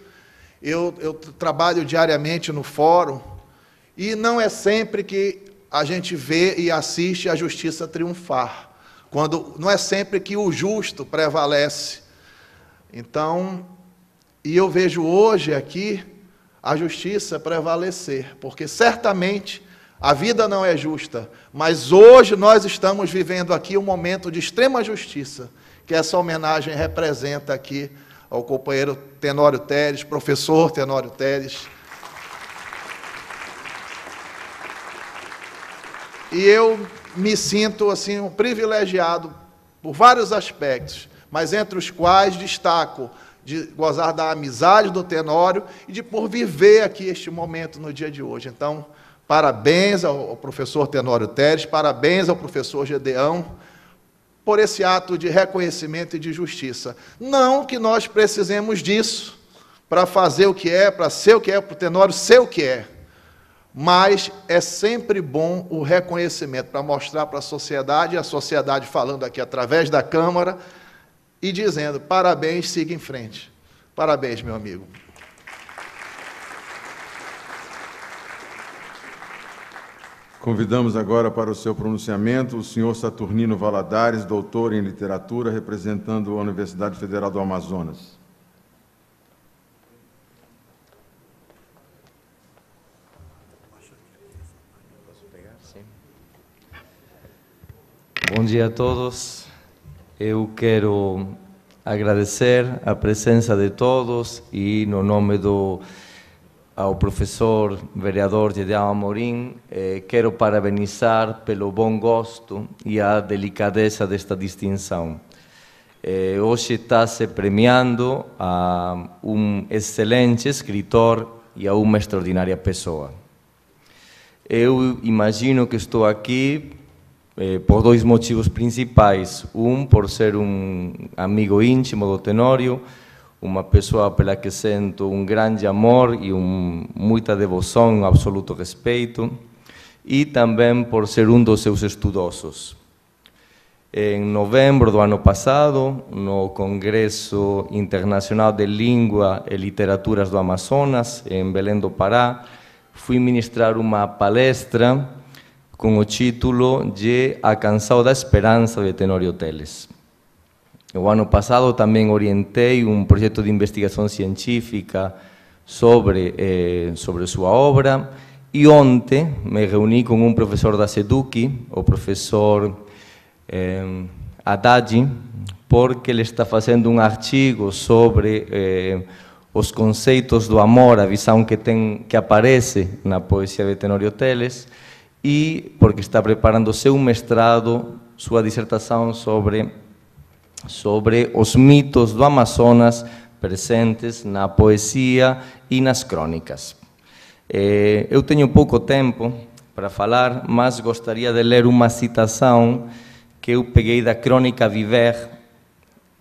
eu trabalho diariamente no fórum, e não é sempre que a gente vê e assiste a justiça triunfar. Não é sempre que o justo prevalece. Então, e eu vejo hoje aqui a justiça prevalecer, porque certamente a vida não é justa, mas hoje nós estamos vivendo aqui um momento de extrema justiça, que essa homenagem representa aqui ao companheiro Tenório Teles, professor Tenório Teles. E eu me sinto assim um privilegiado por vários aspectos, mas entre os quais destaco de gozar da amizade do Tenório e de por viver aqui este momento no dia de hoje. Então, parabéns ao professor Tenório Teles, parabéns ao professor Gedeão por esse ato de reconhecimento e de justiça. Não que nós precisemos disso para fazer o que é, para ser o que é, para o Tenório ser o que é. Mas é sempre bom o reconhecimento para mostrar para a sociedade falando aqui através da Câmara e dizendo, parabéns, siga em frente. Parabéns, meu amigo. Convidamos agora para o seu pronunciamento o senhor Saturnino Valadares, doutor em literatura, representando a Universidade Federal do Amazonas. Bom dia a todos. Eu quero agradecer a presença de todos e, no nome ao professor vereador Gedeão Amorim, quero parabenizar pelo bom gosto e a delicadeza desta distinção. Hoje está-se premiando a um excelente escritor e a uma extraordinária pessoa. Eu imagino que estou aqui por dois motivos principais. Por ser um amigo íntimo do Tenório, uma pessoa pela que sinto um grande amor e muita devoção, um absoluto respeito, e também por ser um dos seus estudosos. Em novembro do ano passado, no Congresso Internacional de Língua e Literaturas do Amazonas, em Belém do Pará, fui ministrar uma palestra com o título de A Canção da Esperança, de Tenório Teles. O ano passado também orientei um projeto de investigação científica sobre sua obra, e ontem me reuni com um professor da SEDUC, o professor Haddad, porque ele está fazendo um artigo sobre os conceitos do amor, a visão que aparece na poesia de Tenório Teles, e porque está preparando seu mestrado, sua dissertação sobre os mitos do Amazonas presentes na poesia e nas crônicas. Eu tenho pouco tempo para falar, mas gostaria de ler uma citação que eu peguei da crônica Viver,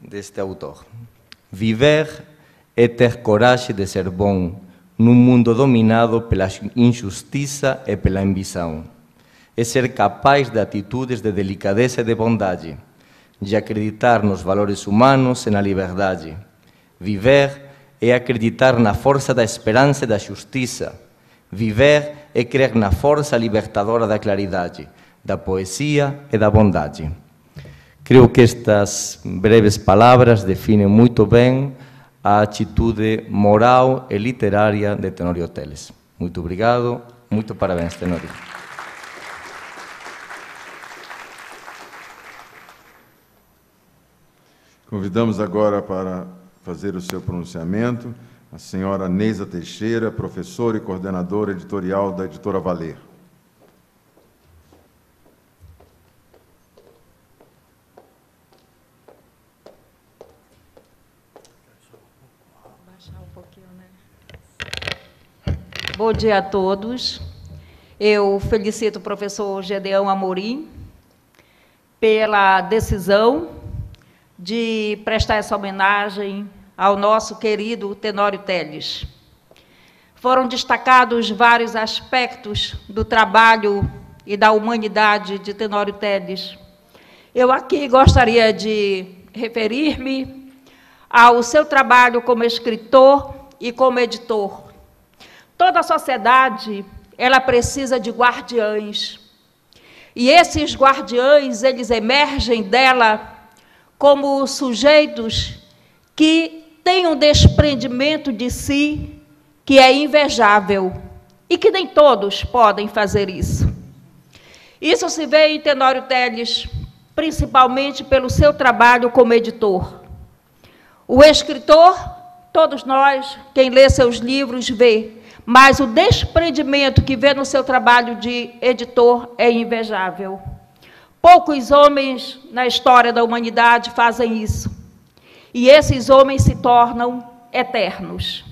deste autor. Viver é ter coragem de ser bom, num mundo dominado pela injustiça e pela ambição. É ser capaz de atitudes de delicadeza e de bondade, de acreditar nos valores humanos e na liberdade. Viver é acreditar na força da esperança e da justiça. Viver é crer na força libertadora da claridade, da poesia e da bondade. Creio que estas breves palavras definem muito bem a atitude moral e literária de Tenório Teles. Muito obrigado, muito parabéns, Tenório. Convidamos agora para fazer o seu pronunciamento a senhora Neisa Teixeira, professora e coordenadora editorial da Editora Valer. Bom dia a todos. Eu felicito o professor Gedeão Amorim pela decisão de prestar essa homenagem ao nosso querido Tenório Teles. Foram destacados vários aspectos do trabalho e da humanidade de Tenório Teles. Eu aqui gostaria de referir-me ao seu trabalho como escritor e como editor. Toda a sociedade, ela precisa de guardiães. E esses guardiães, eles emergem dela como sujeitos que têm um desprendimento de si que é invejável e que nem todos podem fazer isso. Isso se vê em Tenório Teles, principalmente pelo seu trabalho como editor. O escritor, todos nós, quem lê seus livros, vê, mas o desprendimento que vê no seu trabalho de editor é invejável. Poucos homens na história da humanidade fazem isso. E esses homens se tornam eternos.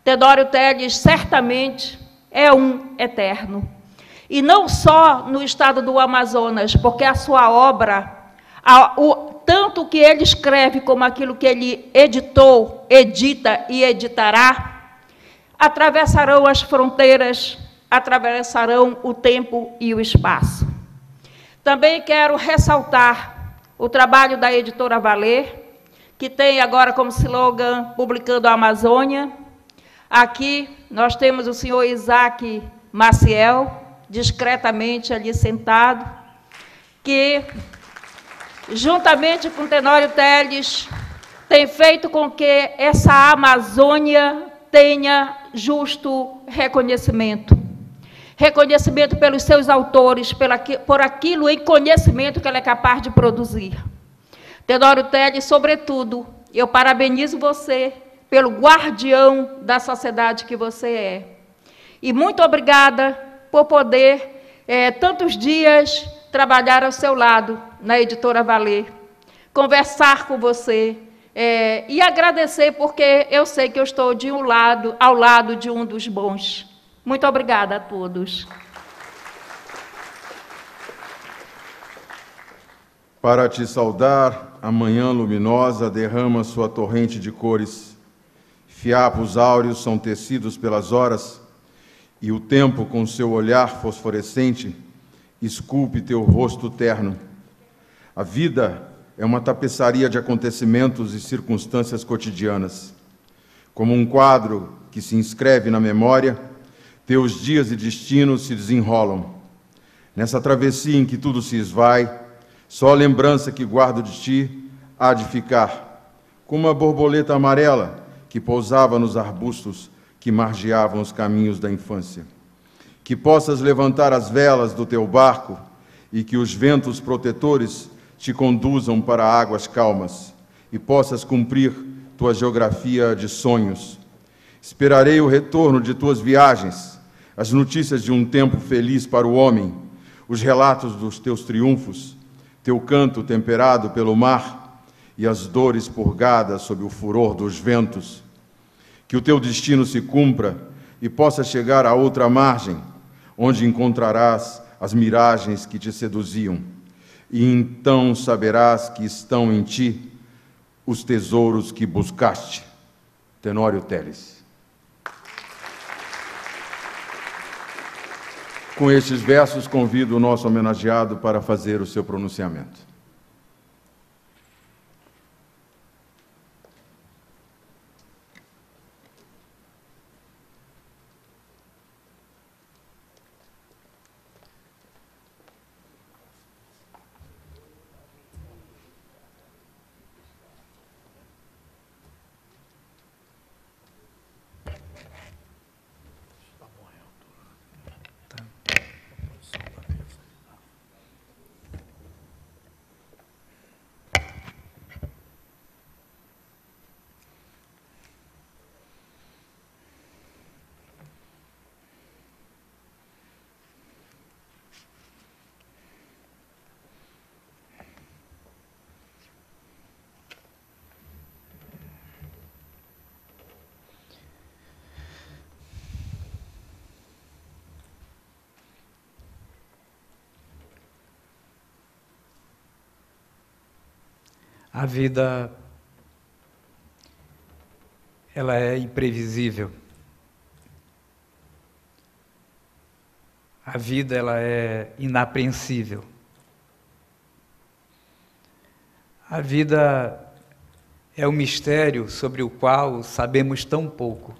Tenório Teles certamente é um eterno. E não só no estado do Amazonas, porque a sua obra, tanto o que ele escreve como aquilo que ele editou, edita e editará, atravessarão as fronteiras, atravessarão o tempo e o espaço. Também quero ressaltar o trabalho da Editora Valer, que tem agora como slogan Publicando a Amazônia. Aqui nós temos o senhor Isaac Maciel, discretamente ali sentado, que, juntamente com Tenório Teles, tem feito com que essa Amazônia tenha justo reconhecimento. Reconhecimento pelos seus autores, por aquilo em conhecimento que ela é capaz de produzir. Tenório Teles, sobretudo, eu parabenizo você pelo guardião da sociedade que você é. E muito obrigada por poder, tantos dias, trabalhar ao seu lado, na Editora Valer, conversar com você, e agradecer, porque eu sei que eu estou ao lado de um dos bons. Muito obrigada a todos. Para te saudar, a manhã luminosa derrama sua torrente de cores. Fiapos áureos são tecidos pelas horas, e o tempo, com seu olhar fosforescente, esculpe teu rosto terno. A vida é uma tapeçaria de acontecimentos e circunstâncias cotidianas. Como um quadro que se inscreve na memória, teus dias e destinos se desenrolam. Nessa travessia em que tudo se esvai, só a lembrança que guardo de ti há de ficar, como uma borboleta amarela que pousava nos arbustos que margeavam os caminhos da infância. Que possas levantar as velas do teu barco e que os ventos protetores te conduzam para águas calmas e possas cumprir tua geografia de sonhos. Esperarei o retorno de tuas viagens, as notícias de um tempo feliz para o homem, os relatos dos teus triunfos, teu canto temperado pelo mar e as dores purgadas sob o furor dos ventos. Que o teu destino se cumpra e possa chegar a outra margem, onde encontrarás as miragens que te seduziam, e então saberás que estão em ti os tesouros que buscaste. Tenório Teles. Com estes versos, convido o nosso homenageado para fazer o seu pronunciamento. A vida, ela é imprevisível. A vida, ela é inapreensível. A vida é um mistério sobre o qual sabemos tão pouco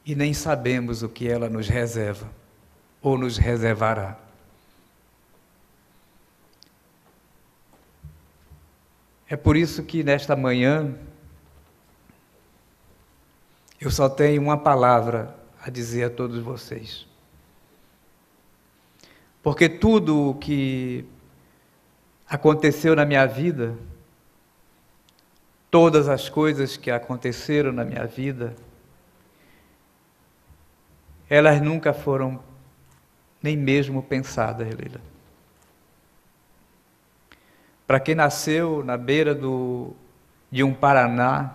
e nem sabemos o que ela nos reserva ou nos reservará. É por isso que, nesta manhã, eu só tenho uma palavra a dizer a todos vocês. Porque tudo o que aconteceu na minha vida, todas as coisas que aconteceram na minha vida, elas nunca foram nem mesmo pensadas, Leila. Para quem nasceu na beira de um Paraná,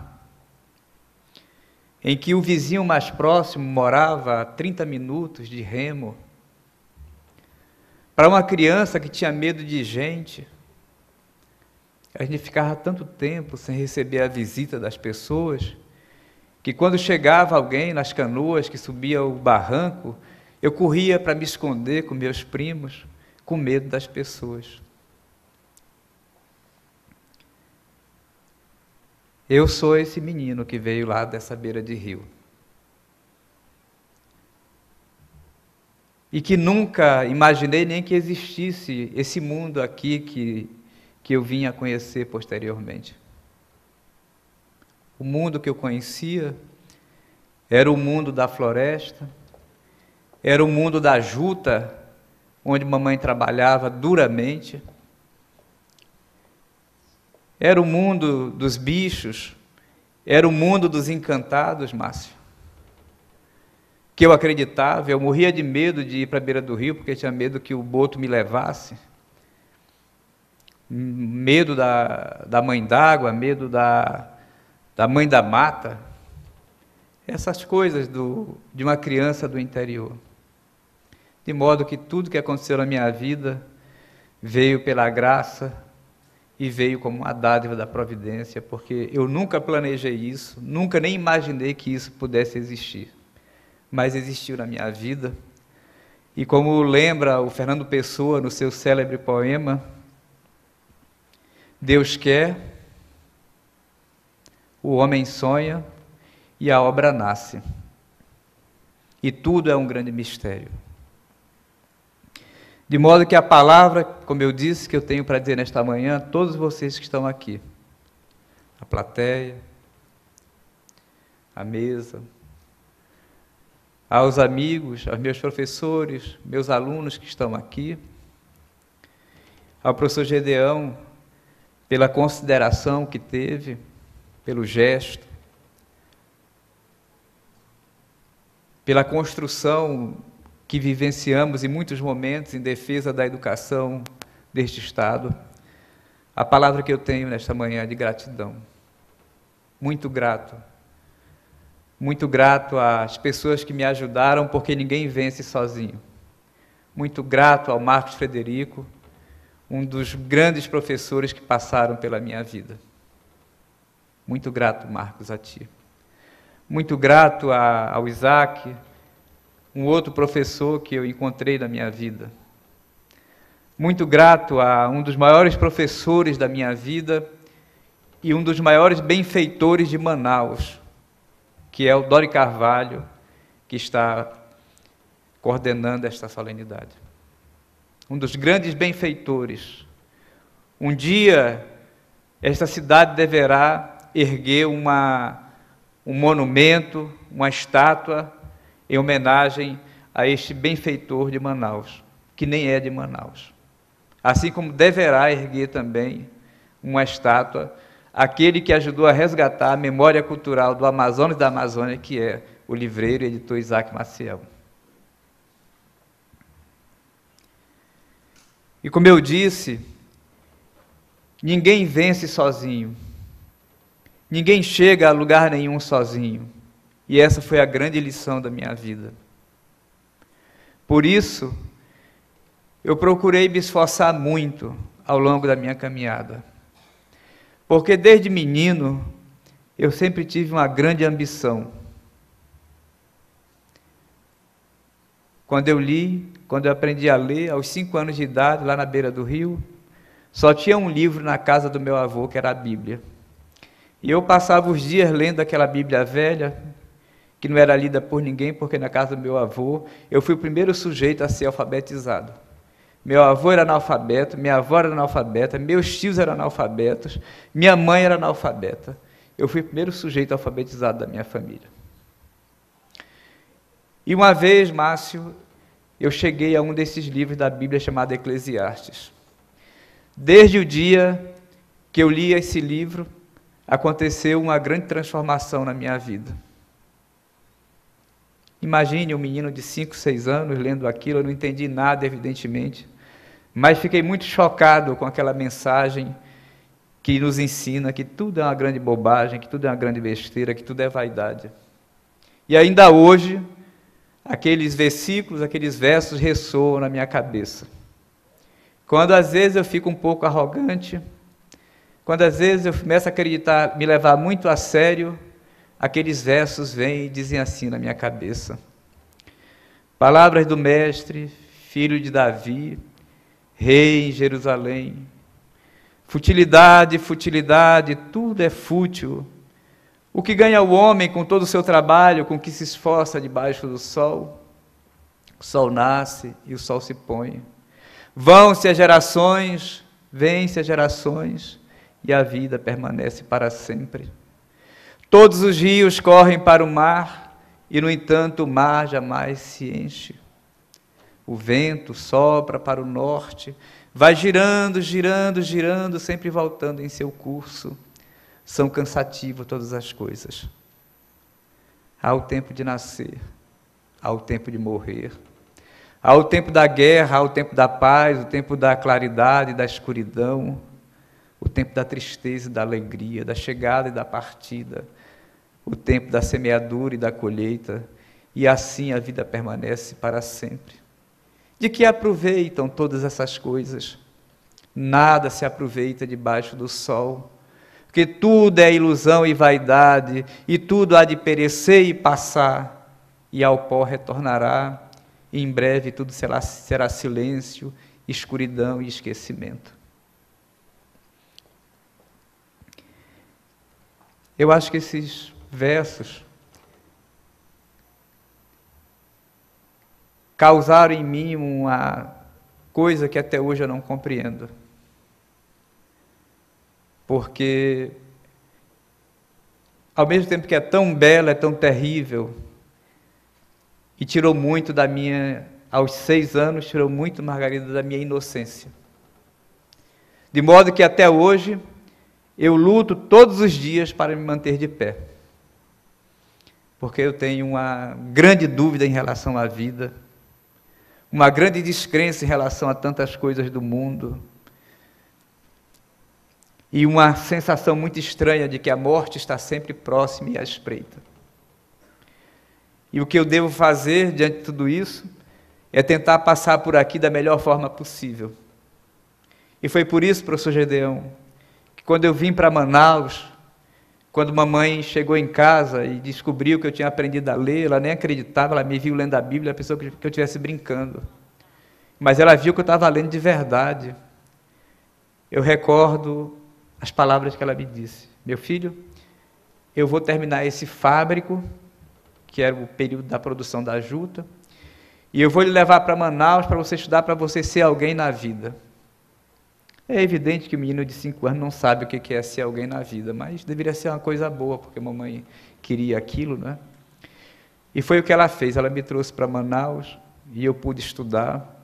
em que o vizinho mais próximo morava a 30 minutos de remo, para uma criança que tinha medo de gente, a gente ficava tanto tempo sem receber a visita das pessoas, que quando chegava alguém nas canoas que subia o barranco, eu corria para me esconder com meus primos, com medo das pessoas. Eu sou esse menino que veio lá dessa beira de rio. E que nunca imaginei nem que existisse esse mundo aqui que eu vim a conhecer posteriormente. O mundo que eu conhecia era o mundo da floresta, era o mundo da juta, onde mamãe trabalhava duramente. Era o mundo dos bichos, era o mundo dos encantados, Márcio. Que eu acreditava, eu morria de medo de ir para a beira do rio, porque tinha medo que o boto me levasse. Medo da mãe d'água, medo da mãe da mata. Essas coisas de uma criança do interior. De modo que tudo que aconteceu na minha vida veio pela graça e veio como uma dádiva da providência, porque eu nunca planejei isso, nunca nem imaginei que isso pudesse existir, mas existiu na minha vida. E como lembra o Fernando Pessoa no seu célebre poema, Deus quer, o homem sonha e a obra nasce. E tudo é um grande mistério. De modo que a palavra, como eu disse, que eu tenho para dizer nesta manhã, a todos vocês que estão aqui, a plateia, a mesa, aos amigos, aos meus professores, meus alunos que estão aqui, ao professor Gedeão, pela consideração que teve, pelo gesto, pela construção que vivenciamos em muitos momentos em defesa da educação deste Estado. A palavra que eu tenho nesta manhã é de gratidão. Muito grato. Muito grato às pessoas que me ajudaram, porque ninguém vence sozinho. Muito grato ao Marcos Frederico, um dos grandes professores que passaram pela minha vida. Muito grato, Marcos, a ti. Muito grato ao Isaac, um outro professor que eu encontrei na minha vida. Muito grato a um dos maiores professores da minha vida e um dos maiores benfeitores de Manaus, que é o Dori Carvalho, que está coordenando esta solenidade. Um dos grandes benfeitores. Um dia, esta cidade deverá erguer um monumento, uma estátua, em homenagem a este benfeitor de Manaus, que nem é de Manaus. Assim como deverá erguer também uma estátua àquele que ajudou a resgatar a memória cultural do Amazonas e da Amazônia, que é o livreiro e editor Isaac Maciel. E como eu disse, ninguém vence sozinho. Ninguém chega a lugar nenhum sozinho. E essa foi a grande lição da minha vida. Por isso, eu procurei me esforçar muito ao longo da minha caminhada. Porque desde menino, eu sempre tive uma grande ambição. Quando eu aprendi a ler, aos 5 anos de idade, lá na beira do rio, só tinha um livro na casa do meu avô, que era a Bíblia. E eu passava os dias lendo aquela Bíblia velha, que não era lida por ninguém, porque na casa do meu avô, eu fui o primeiro sujeito a ser alfabetizado. Meu avô era analfabeto, minha avó era analfabeta, meus tios eram analfabetos, minha mãe era analfabeta. Eu fui o primeiro sujeito alfabetizado da minha família. E uma vez, Márcio, eu cheguei a um desses livros da Bíblia chamado Eclesiastes. Desde o dia que eu li esse livro, aconteceu uma grande transformação na minha vida. Imagine um menino de 5, 6 anos lendo aquilo, eu não entendi nada, evidentemente, mas fiquei muito chocado com aquela mensagem que nos ensina que tudo é uma grande bobagem, que tudo é uma grande besteira, que tudo é vaidade. E ainda hoje, aqueles versículos, aqueles versos ressoam na minha cabeça. Quando às vezes eu fico um pouco arrogante, quando às vezes eu começo a acreditar, me levar muito a sério, aqueles versos vêm e dizem assim na minha cabeça: palavras do mestre, filho de Davi, rei em Jerusalém. Futilidade, futilidade, tudo é fútil. O que ganha o homem com todo o seu trabalho, com que se esforça debaixo do sol? O sol nasce e o sol se põe. Vão-se as gerações, vêm-se as gerações, e a vida permanece para sempre. Todos os rios correm para o mar, e, no entanto, o mar jamais se enche. O vento sopra para o norte, vai girando, girando, girando, sempre voltando em seu curso. São cansativas todas as coisas. Há o tempo de nascer, há o tempo de morrer. Há o tempo da guerra, há o tempo da paz, o tempo da claridade, da escuridão, o tempo da tristeza e da alegria, da chegada e da partida, o tempo da semeadura e da colheita, e assim a vida permanece para sempre. De que aproveitam todas essas coisas? Nada se aproveita debaixo do sol, porque tudo é ilusão e vaidade, e tudo há de perecer e passar, e ao pó retornará, e em breve tudo será silêncio, escuridão e esquecimento. Eu acho que esses versos causaram em mim uma coisa que até hoje eu não compreendo. Porque, ao mesmo tempo que é tão bela, é tão terrível, e tirou muito da minha, aos 6 anos, tirou muito, Margarida, da minha inocência. De modo que até hoje, eu luto todos os dias para me manter de pé. Porque eu tenho uma grande dúvida em relação à vida, uma grande descrença em relação a tantas coisas do mundo, e uma sensação muito estranha de que a morte está sempre próxima e à espreita. E o que eu devo fazer diante de tudo isso é tentar passar por aqui da melhor forma possível. E foi por isso, professor Gedeão, que quando eu vim para Manaus, quando mamãe chegou em casa e descobriu que eu tinha aprendido a ler, ela nem acreditava, ela me viu lendo a Bíblia, ela pensou que eu estivesse brincando. Mas ela viu que eu estava lendo de verdade. Eu recordo as palavras que ela me disse: meu filho, eu vou terminar esse fábrico, que era o período da produção da juta, e eu vou lhe levar para Manaus para você estudar, para você ser alguém na vida. É evidente que o menino de 5 anos não sabe o que é ser alguém na vida, mas deveria ser uma coisa boa, porque a mamãe queria aquilo, né? E foi o que ela fez, ela me trouxe para Manaus, e eu pude estudar,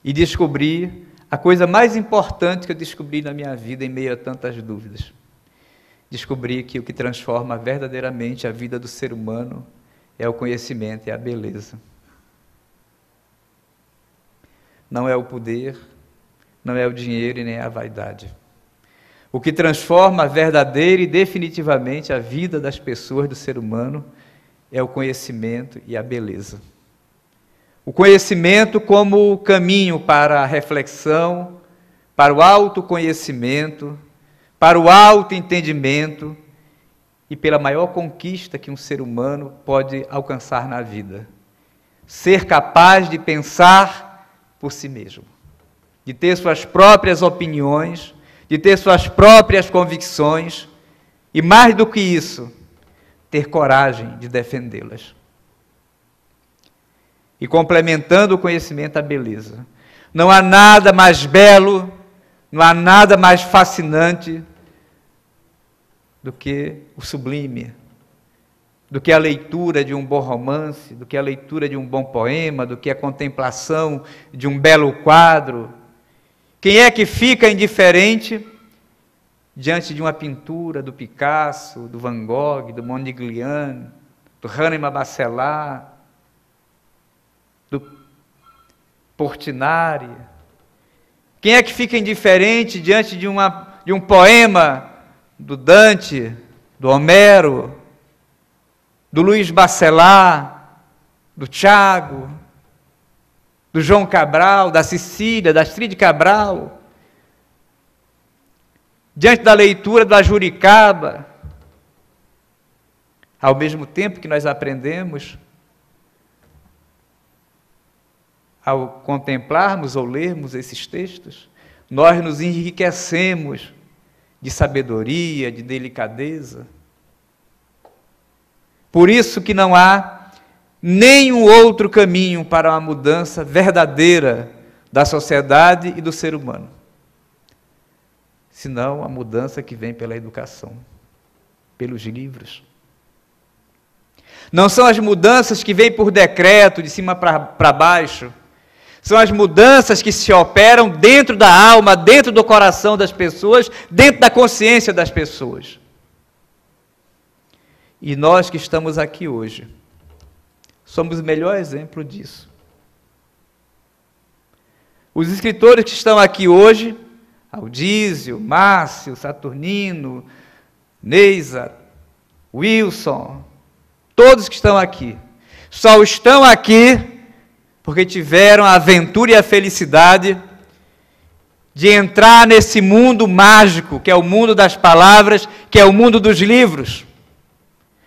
e descobri a coisa mais importante que eu descobri na minha vida, em meio a tantas dúvidas. Descobri que o que transforma verdadeiramente a vida do ser humano é o conhecimento, é a beleza. Não é o poder, não é o dinheiro e nem a vaidade. O que transforma verdadeira e definitivamente a vida das pessoas, do ser humano, é o conhecimento e a beleza. O conhecimento como caminho para a reflexão, para o autoconhecimento, para o autoentendimento e pela maior conquista que um ser humano pode alcançar na vida: ser capaz de pensar por si mesmo, de ter suas próprias opiniões, de ter suas próprias convicções e, mais do que isso, ter coragem de defendê-las. E complementando o conhecimento, a beleza. Não há nada mais belo, não há nada mais fascinante do que o sublime, do que a leitura de um bom romance, do que a leitura de um bom poema, do que a contemplação de um belo quadro. Quem é que fica indiferente diante de uma pintura do Picasso, do Van Gogh, do Modigliani, do Hannibal Bacelar, do Portinari? Quem é que fica indiferente diante de um poema do Dante, do Homero, do Luiz Bacelar, do Tiago, do João Cabral, da Cecília, da Astrid Cabral, diante da leitura da Juricaba? Ao mesmo tempo que nós aprendemos, ao contemplarmos ou lermos esses textos, nós nos enriquecemos de sabedoria, de delicadeza. Por isso que não há nenhum outro caminho para uma mudança verdadeira da sociedade e do ser humano, senão a mudança que vem pela educação, pelos livros. Não são as mudanças que vêm por decreto, de cima para baixo. São as mudanças que se operam dentro da alma, dentro do coração das pessoas, dentro da consciência das pessoas. E nós que estamos aqui hoje, somos o melhor exemplo disso. Os escritores que estão aqui hoje, Aldísio, Márcio, Saturnino, Neisa, Wilson, todos que estão aqui, só estão aqui porque tiveram a aventura e a felicidade de entrar nesse mundo mágico, que é o mundo das palavras, que é o mundo dos livros.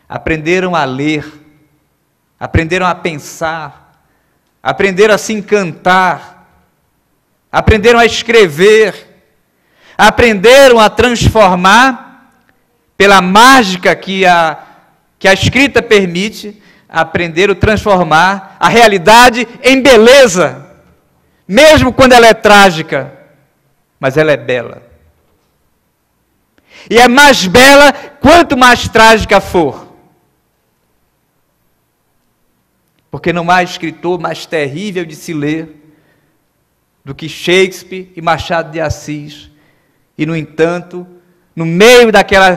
Aprenderam a ler, aprenderam a pensar, aprenderam a se encantar, aprenderam a escrever, aprenderam a transformar, pela mágica que a escrita permite, aprenderam a transformar a realidade em beleza, mesmo quando ela é trágica, mas ela é bela. E é mais bela quanto mais trágica for. Porque não há escritor mais terrível de se ler do que Shakespeare e Machado de Assis. E, no entanto, no meio daquela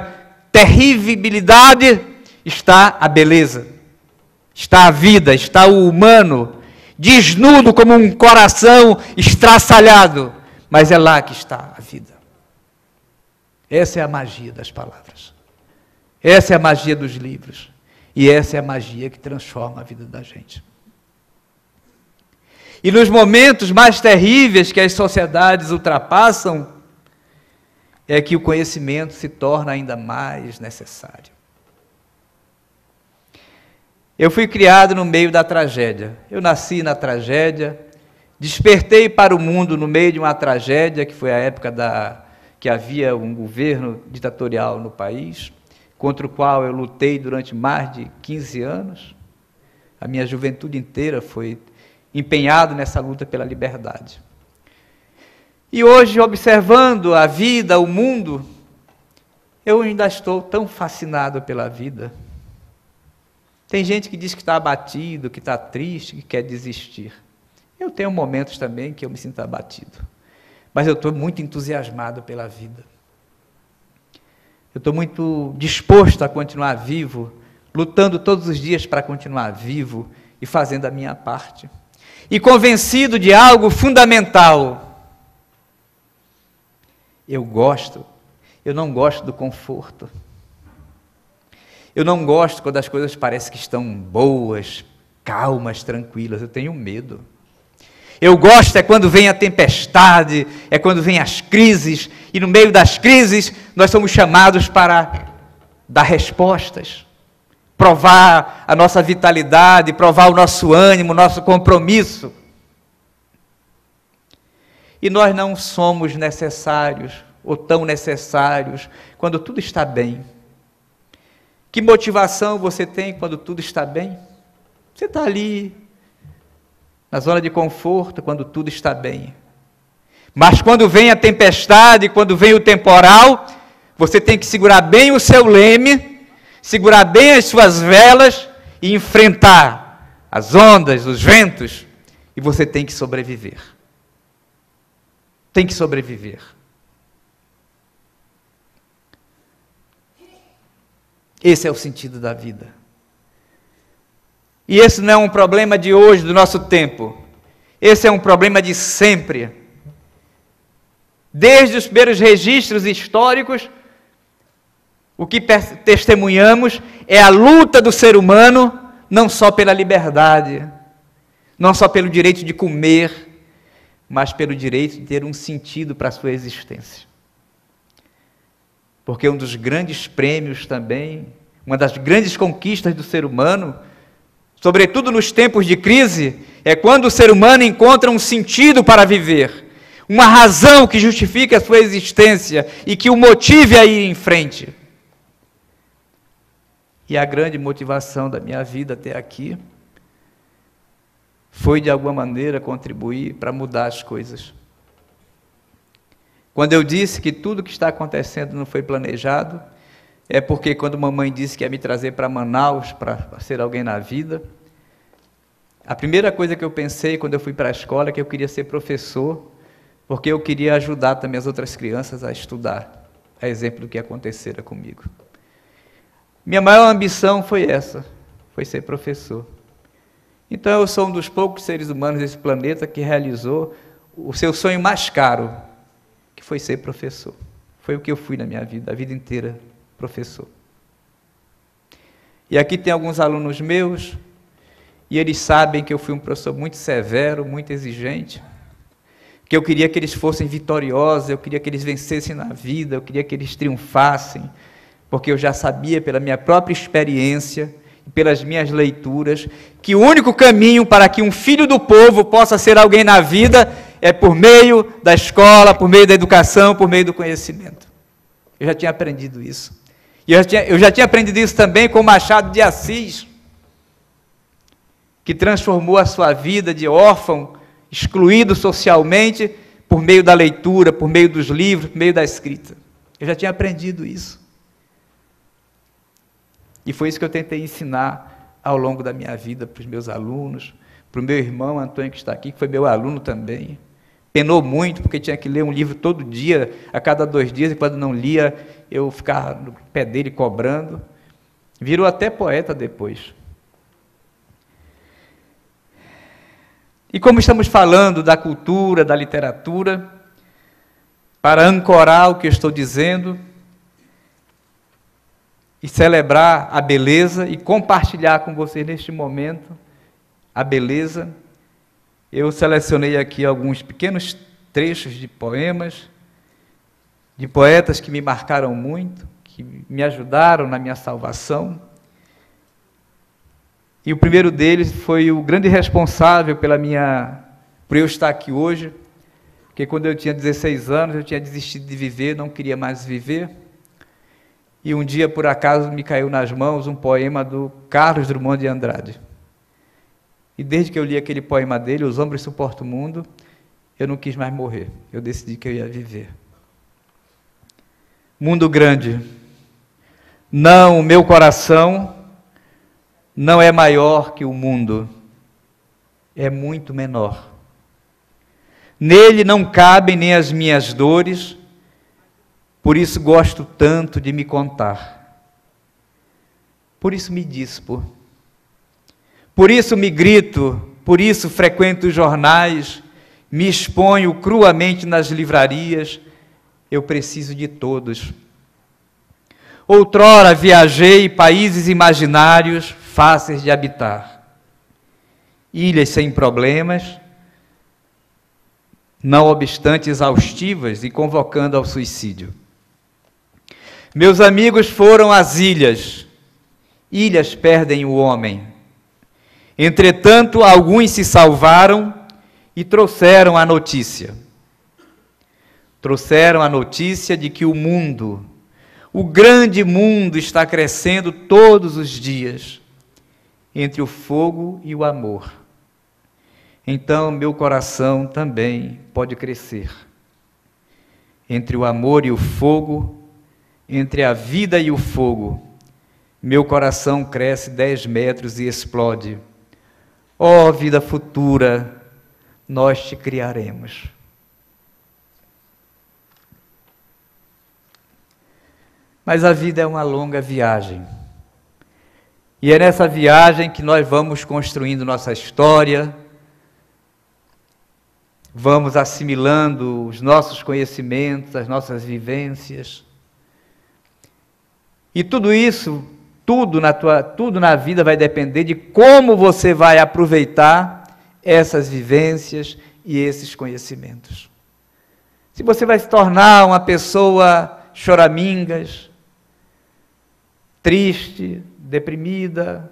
terribilidade está a beleza, está a vida, está o humano, desnudo como um coração estraçalhado, mas é lá que está a vida. Essa é a magia das palavras. Essa é a magia dos livros. E essa é a magia que transforma a vida da gente. E nos momentos mais terríveis que as sociedades ultrapassam, é que o conhecimento se torna ainda mais necessário. Eu fui criado no meio da tragédia. Eu nasci na tragédia, despertei para o mundo no meio de uma tragédia, que foi a época que havia um governo ditatorial no país, contra o qual eu lutei durante mais de 15 anos. A minha juventude inteira foi empenhado nessa luta pela liberdade. E hoje, observando a vida, o mundo, eu ainda estou tão fascinado pela vida. Tem gente que diz que está abatido, que está triste, que quer desistir. Eu tenho momentos também que eu me sinto abatido. Mas eu estou muito entusiasmado pela vida. Eu estou muito disposto a continuar vivo, lutando todos os dias para continuar vivo e fazendo a minha parte. E convencido de algo fundamental. Eu não gosto do conforto. Eu não gosto quando as coisas parecem que estão boas, calmas, tranquilas. Eu tenho medo. Eu gosto é quando vem a tempestade, é quando vem as crises, e no meio das crises nós somos chamados para dar respostas, provar a nossa vitalidade, provar o nosso ânimo, o nosso compromisso. E nós não somos necessários, ou tão necessários, quando tudo está bem. Que motivação você tem quando tudo está bem? Você está ali, na zona de conforto, quando tudo está bem. Mas quando vem a tempestade, quando vem o temporal, você tem que segurar bem o seu leme, segurar bem as suas velas e enfrentar as ondas, os ventos, e você tem que sobreviver. Tem que sobreviver. Esse é o sentido da vida. E esse não é um problema de hoje, do nosso tempo. Esse é um problema de sempre. Desde os primeiros registros históricos, o que testemunhamos é a luta do ser humano, não só pela liberdade, não só pelo direito de comer, mas pelo direito de ter um sentido para a sua existência. Porque um dos grandes prêmios também, uma das grandes conquistas do ser humano, sobretudo nos tempos de crise, é quando o ser humano encontra um sentido para viver, uma razão que justifique a sua existência e que o motive a ir em frente. E a grande motivação da minha vida até aqui foi, de alguma maneira, contribuir para mudar as coisas. Quando eu disse que tudo que está acontecendo não foi planejado, é porque quando mamãe disse que ia me trazer para Manaus para ser alguém na vida, a primeira coisa que eu pensei quando eu fui para a escola é que eu queria ser professor, porque eu queria ajudar também as outras crianças a estudar, a exemplo do que acontecera comigo. Minha maior ambição foi essa, foi ser professor. Então eu sou um dos poucos seres humanos desse planeta que realizou o seu sonho mais caro, que foi ser professor. Foi o que eu fui na minha vida, a vida inteira, professor. E aqui tem alguns alunos meus, e eles sabem que eu fui um professor muito severo, muito exigente, que eu queria que eles fossem vitoriosos, eu queria que eles vencessem na vida, eu queria que eles triunfassem, porque eu já sabia pela minha própria experiência e pelas minhas leituras que o único caminho para que um filho do povo possa ser alguém na vida é por meio da escola, por meio da educação, por meio do conhecimento. Eu já tinha aprendido isso. E eu já tinha aprendido isso também com Machado de Assis, que transformou a sua vida de órfão, excluído socialmente, por meio da leitura, por meio dos livros, por meio da escrita. Eu já tinha aprendido isso. E foi isso que eu tentei ensinar ao longo da minha vida para os meus alunos, para o meu irmão Antônio, que está aqui, que foi meu aluno também. Penou muito, porque tinha que ler um livro todo dia, a cada 2 dias, e quando não lia, eu ficava no pé dele cobrando. Virou até poeta depois. E como estamos falando da cultura, da literatura, para ancorar o que eu estou dizendo, e celebrar a beleza, e compartilhar com vocês neste momento a beleza, eu selecionei aqui alguns pequenos trechos de poemas, de poetas que me marcaram muito, que me ajudaram na minha salvação. E o primeiro deles foi o grande responsável por eu estar aqui hoje, porque quando eu tinha 16 anos, eu tinha desistido de viver, não queria mais viver. E um dia, por acaso, me caiu nas mãos um poema do Carlos Drummond de Andrade. E desde que eu li aquele poema dele, Os Homens Suportam o Mundo, eu não quis mais morrer. Eu decidi que eu ia viver. Mundo grande. Não, o meu coração não é maior que o mundo. É muito menor. Nele não cabem nem as minhas dores, por isso gosto tanto de me contar. Por isso me dispo. Por isso me grito, por isso frequento os jornais, me exponho cruamente nas livrarias, eu preciso de todos. Outrora viajei países imaginários, fáceis de habitar. Ilhas sem problemas, não obstante exaustivas e convocando ao suicídio. Meus amigos foram às ilhas. Ilhas perdem o homem. Entretanto, alguns se salvaram e trouxeram a notícia. Trouxeram a notícia de que o mundo, o grande mundo, está crescendo todos os dias entre o fogo e o amor. Então, meu coração também pode crescer. Entre o amor e o fogo, entre a vida e o fogo, meu coração cresce 10 metros e explode. Ó vida futura, nós te criaremos. Mas a vida é uma longa viagem. E é nessa viagem que nós vamos construindo nossa história, vamos assimilando os nossos conhecimentos, as nossas vivências. E tudo isso, tudo na vida vai depender de como você vai aproveitar essas vivências e esses conhecimentos. Se você vai se tornar uma pessoa choramingas, triste, deprimida,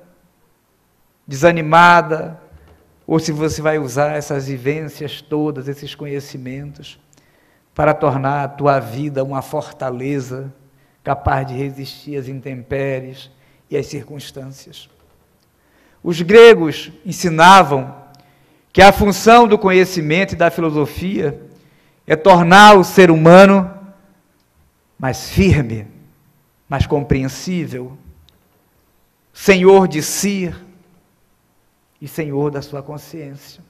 desanimada, ou se você vai usar essas vivências todas, esses conhecimentos, para tornar a tua vida uma fortaleza capaz de resistir às intempéries e às circunstâncias. Os gregos ensinavam que a função do conhecimento e da filosofia é tornar o ser humano mais firme, mais compreensível, senhor de si e senhor da sua consciência.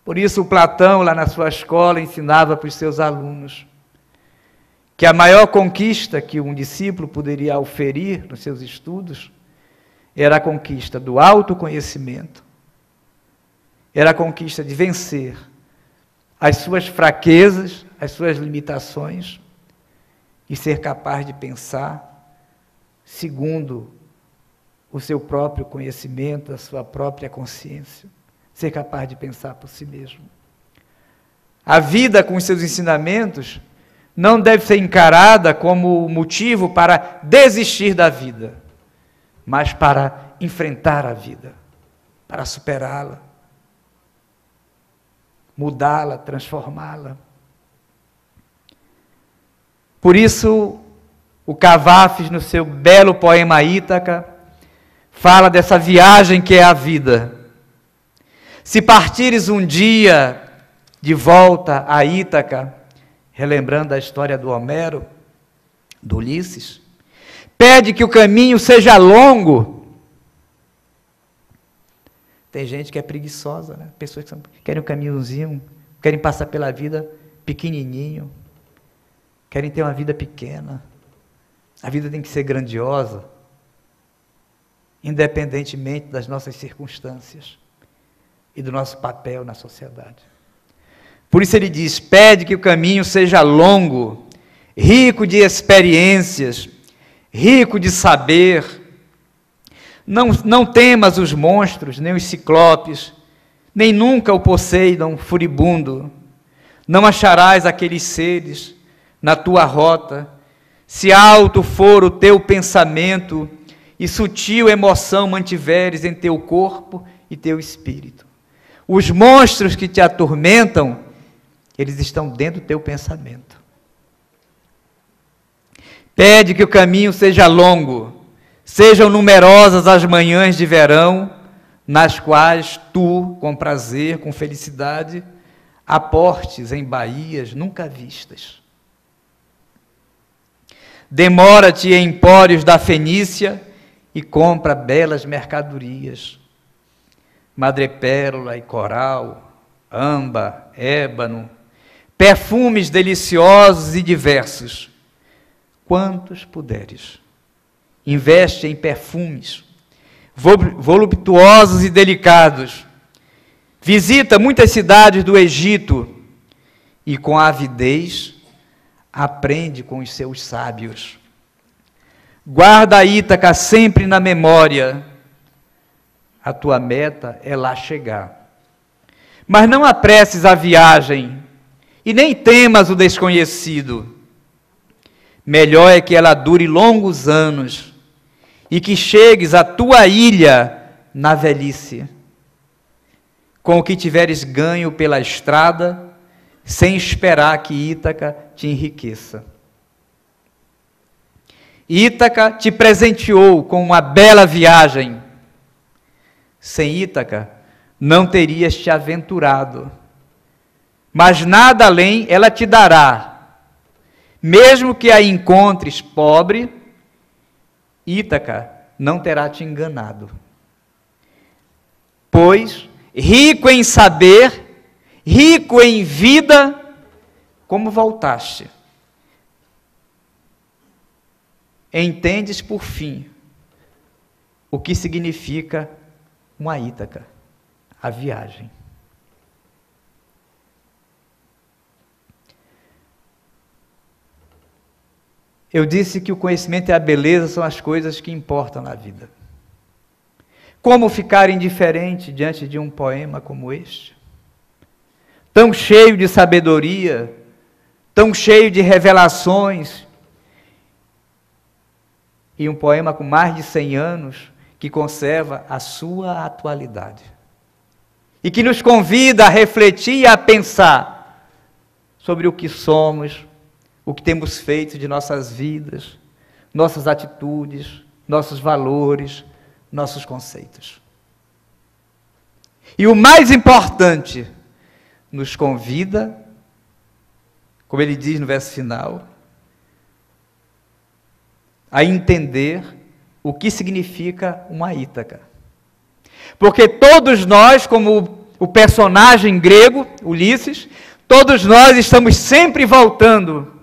Por isso, Platão, lá na sua escola, ensinava para os seus alunos que a maior conquista que um discípulo poderia oferir nos seus estudos era a conquista do autoconhecimento, era a conquista de vencer as suas fraquezas, as suas limitações e ser capaz de pensar segundo o seu próprio conhecimento, a sua própria consciência, ser capaz de pensar por si mesmo. A vida, com os seus ensinamentos, não deve ser encarada como motivo para desistir da vida, mas para enfrentar a vida, para superá-la, mudá-la, transformá-la. Por isso, o Cavafis, no seu belo poema Ítaca, fala dessa viagem que é a vida. Se partires um dia de volta a Ítaca, relembrando a história do Homero, do Ulisses, pede que o caminho seja longo. Tem gente que é preguiçosa, né? Pessoas que querem um caminhozinho, querem passar pela vida pequenininho, querem ter uma vida pequena. A vida tem que ser grandiosa, independentemente das nossas circunstâncias e do nosso papel na sociedade. Por isso ele diz, pede que o caminho seja longo, rico de experiências, rico de saber. Não temas os monstros, nem os ciclopes, nem nunca o Poseidon furibundo. Não acharás aqueles seres na tua rota, se alto for o teu pensamento e sutil emoção mantiveres em teu corpo e teu espírito. Os monstros que te atormentam, eles estão dentro do teu pensamento. Pede que o caminho seja longo, sejam numerosas as manhãs de verão, nas quais tu, com prazer, com felicidade, aportes em baías nunca vistas. Demora-te em empórios da Fenícia e compra belas mercadorias, madrepérola e coral, âmbar, ébano, perfumes deliciosos e diversos. Quantos puderes, investe em perfumes voluptuosos e delicados. Visita muitas cidades do Egito e com avidez aprende com os seus sábios. Guarda a Ítaca sempre na memória. A tua meta é lá chegar. Mas não apresses a viagem e nem temas o desconhecido. Melhor é que ela dure longos anos e que chegues à tua ilha na velhice, com o que tiveres ganho pela estrada, sem esperar que Ítaca te enriqueça. Ítaca te presenteou com uma bela viagem. Sem Ítaca, não terias te aventurado, mas nada além ela te dará. Mesmo que a encontres pobre, Ítaca não terá te enganado. Pois, rico em saber, rico em vida, como voltaste, entendes por fim o que significa uma Ítaca, a viagem. Eu disse que o conhecimento e a beleza são as coisas que importam na vida. Como ficar indiferente diante de um poema como este? Tão cheio de sabedoria, tão cheio de revelações, e um poema com mais de 100 anos, que conserva a sua atualidade. E que nos convida a refletir e a pensar sobre o que somos, o que temos feito de nossas vidas, nossas atitudes, nossos valores, nossos conceitos. E o mais importante, nos convida, como ele diz no verso final, a entender o que significa uma Ítaca. Porque todos nós, como o personagem grego, Ulisses, todos nós estamos sempre voltando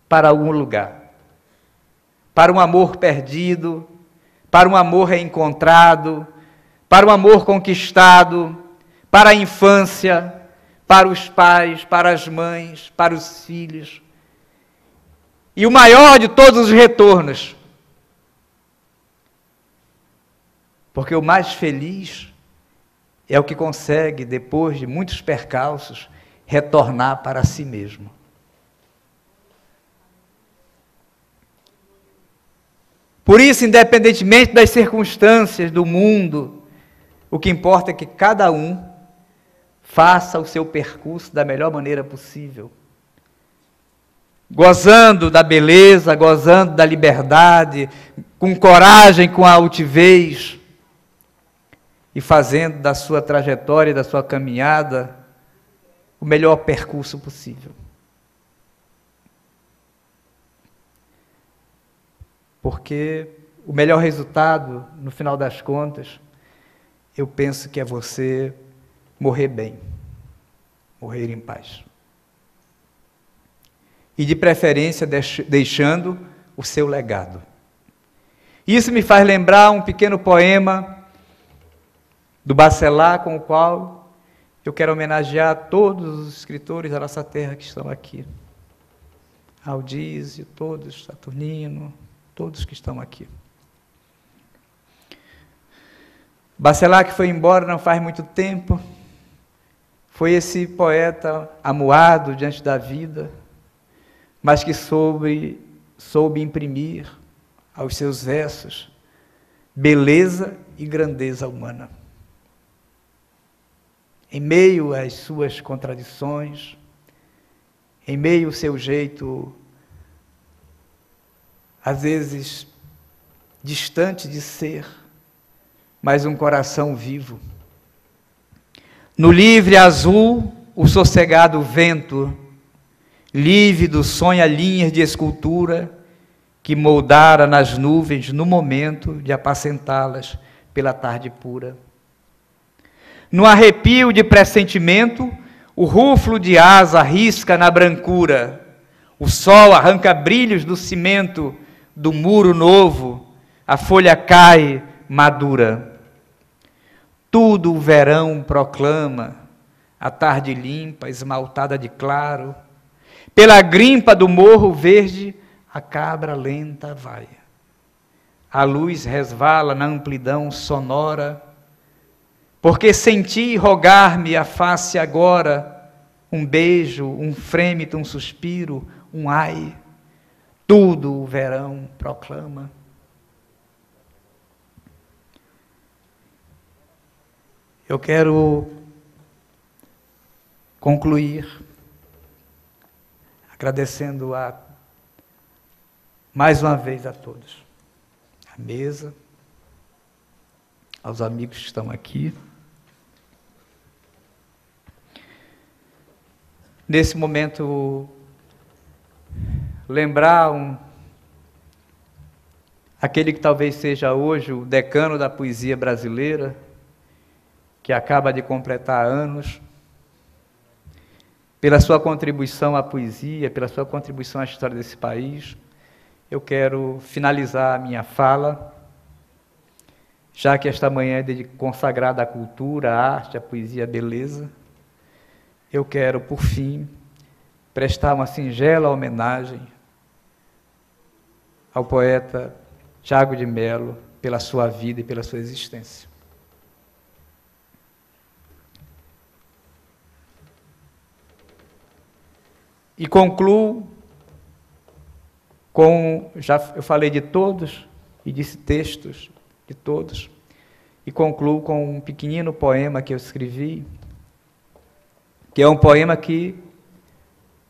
para algum lugar, para um amor perdido, para um amor reencontrado, para um amor conquistado, para a infância, para os pais, para as mães, para os filhos. E o maior de todos os retornos Porque o mais feliz é o que consegue, depois de muitos percalços, retornar para si mesmo. Por isso, independentemente das circunstâncias do mundo, o que importa é que cada um faça o seu percurso da melhor maneira possível, gozando da beleza, gozando da liberdade, com coragem, com a altivez, e fazendo da sua trajetória e da sua caminhada o melhor percurso possível. Porque o melhor resultado, no final das contas, eu penso que é você morrer bem, morrer em paz. E de preferência deixando o seu legado. Isso me faz lembrar um pequeno poema do Bachelard, com o qual eu quero homenagear todos os escritores da nossa terra que estão aqui. Aldísio, todos, Saturnino, todos que estão aqui. Bachelard, que foi embora não faz muito tempo, foi esse poeta amuado diante da vida, mas que soube imprimir aos seus versos beleza e grandeza humana. Em meio às suas contradições, em meio ao seu jeito, às vezes, distante de ser, mas um coração vivo. No livre azul, o sossegado vento, lívido sonha linhas de escultura que moldara nas nuvens no momento de apacentá-las pela tarde pura. No arrepio de pressentimento, o ruflo de asa risca na brancura, o sol arranca brilhos do cimento do muro novo, a folha cai madura. Tudo o verão proclama, a tarde limpa, esmaltada de claro, pela grimpa do morro verde, a cabra lenta vai. A luz resvala na amplidão sonora, porque senti rogar-me a face agora, um beijo, um frêmito, um suspiro, um ai, tudo o verão proclama. Eu quero concluir agradecendo mais uma vez a todos, à mesa, aos amigos que estão aqui. Nesse momento, lembrar aquele que talvez seja hoje o decano da poesia brasileira, que acaba de completar anos, pela sua contribuição à poesia, pela sua contribuição à história desse país. Eu quero finalizar a minha fala, já que esta manhã é consagrada à cultura, à arte, à poesia, à beleza. Eu quero, por fim, prestar uma singela homenagem ao poeta Tiago de Mello pela sua vida e pela sua existência. E concluo com, eu falei de todos e disse textos de todos, e concluo com um pequenino poema que eu escrevi, que é um poema que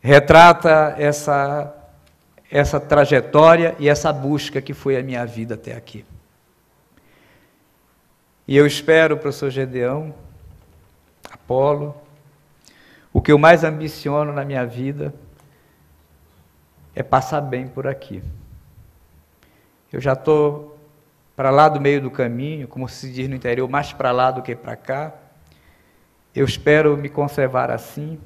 retrata essa trajetória e essa busca que foi a minha vida até aqui. E eu espero, professor Gedeão, Apolo, o que eu mais ambiciono na minha vida é passar bem por aqui. Eu já estou para lá do meio do caminho, como se diz no interior, mais para lá do que para cá. Eu espero me conservar assim,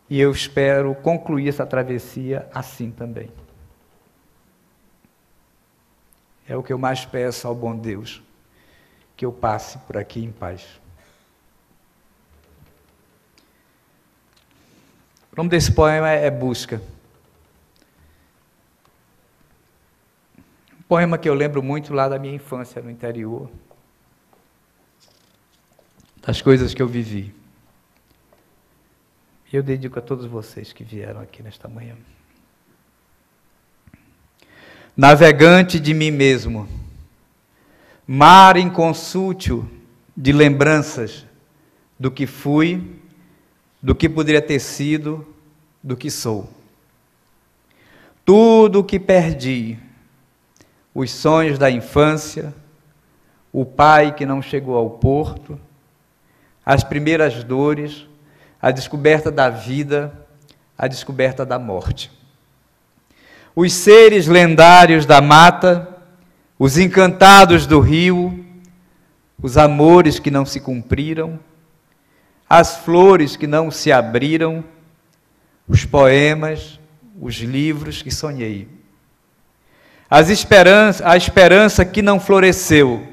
e eu espero concluir essa travessia assim também. É o que eu mais peço ao bom Deus, que eu passe por aqui em paz. O nome desse poema é Busca. Um poema que eu lembro muito lá da minha infância no interior. das coisas que eu vivi. E eu dedico a todos vocês que vieram aqui nesta manhã. Navegante de mim mesmo, mar inconsútil de lembranças do que fui, do que poderia ter sido, do que sou. Tudo o que perdi, os sonhos da infância, o pai que não chegou ao porto, as primeiras dores, a descoberta da vida, a descoberta da morte. Os seres lendários da mata, os encantados do rio, os amores que não se cumpriram, as flores que não se abriram, os poemas, os livros que sonhei. A esperança que não floresceu,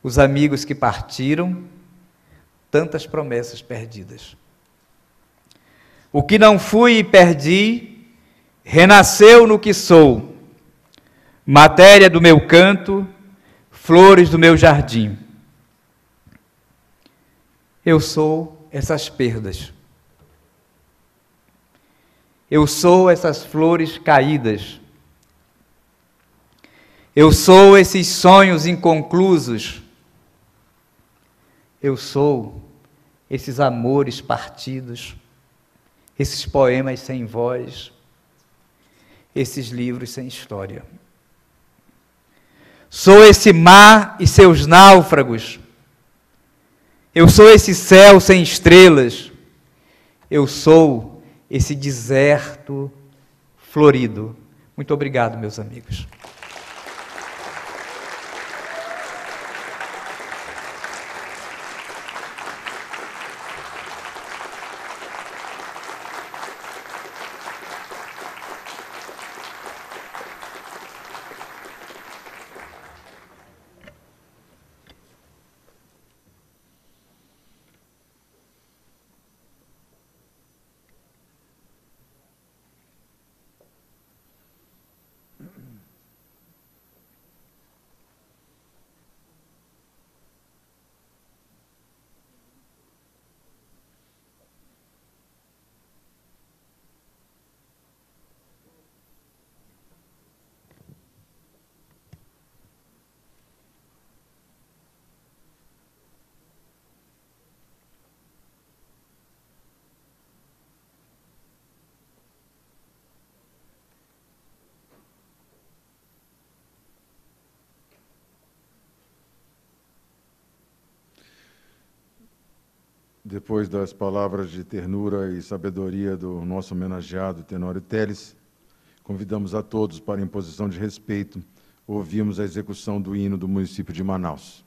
os amigos que partiram, tantas promessas perdidas. O que não fui e perdi, renasceu no que sou, matéria do meu canto, flores do meu jardim. Eu sou essas perdas. Eu sou essas flores caídas. Eu sou esses sonhos inconclusos. Eu sou esses amores partidos, esses poemas sem voz, esses livros sem história. Sou esse mar e seus náufragos. Eu sou esse céu sem estrelas. Eu sou esse deserto florido. Muito obrigado, meus amigos. Depois das palavras de ternura e sabedoria do nosso homenageado Tenório Teles, convidamos a todos para, em posição de respeito, ouvirmos a execução do hino do município de Manaus.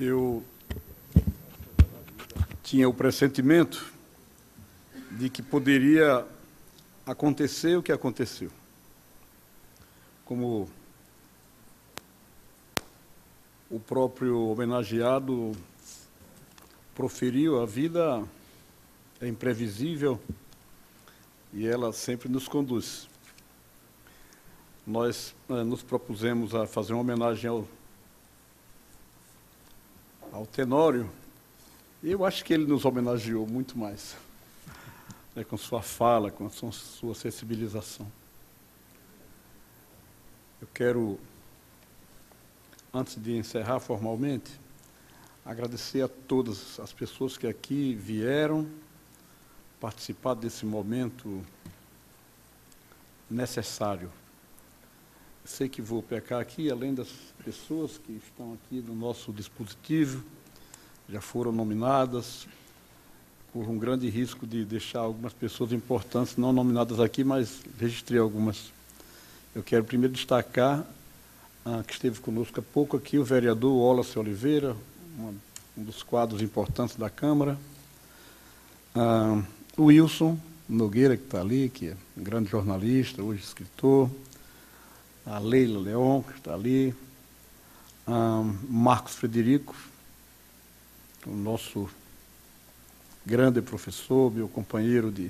Eu tinha o pressentimento de que poderia acontecer o que aconteceu. Como o próprio homenageado proferiu, a vida é imprevisível e ela sempre nos conduz. Nós nos propusemos a fazer uma homenagem ao Tenório, e eu acho que ele nos homenageou muito mais, com sua fala, com a sua sensibilização. Eu quero, antes de encerrar formalmente, agradecer a todas as pessoas que aqui vieram participar desse momento necessário. Sei que vou pecar aqui, além das pessoas que estão aqui no nosso dispositivo, já foram nominadas, corro um grande risco de deixar algumas pessoas importantes não nominadas aqui, mas registrei algumas. Eu quero primeiro destacar que esteve conosco há pouco aqui o vereador Wallace Oliveira, um dos quadros importantes da Câmara, o Wilson Nogueira, que está ali, que é um grande jornalista, hoje escritor, a Leila Leon, que está ali, Marcos Frederico, o nosso grande professor, meu companheiro de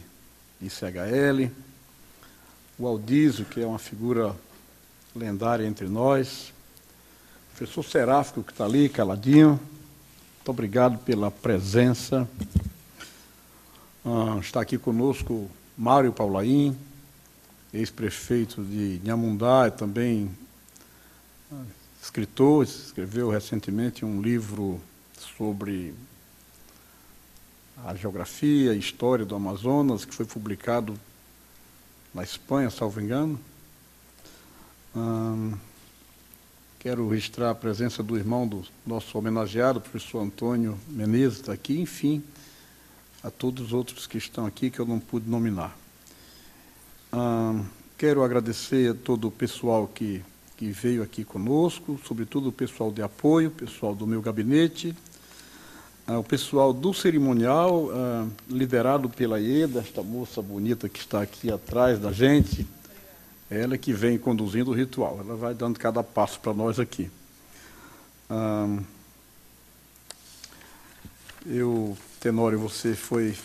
CHL, o Aldísio, que é uma figura lendária entre nós, o professor Seráfico, que está ali, caladinho, muito obrigado pela presença. Está aqui conosco Mário Paulaim, ex-prefeito de Inhamundá, e também escritor, escreveu recentemente um livro sobre a geografia e história do Amazonas, que foi publicado na Espanha, salvo engano. Quero registrar a presença do irmão do nosso homenageado, o professor Antônio Menezes, está aqui, enfim, a todos os outros que estão aqui, que eu não pude nominar. Quero agradecer a todo o pessoal que veio aqui conosco, sobretudo o pessoal de apoio, o pessoal do meu gabinete, o pessoal do cerimonial, liderado pela Ieda, esta moça bonita que está aqui atrás da gente, ela que vem conduzindo o ritual, ela vai dando cada passo para nós aqui. Tenório, você foi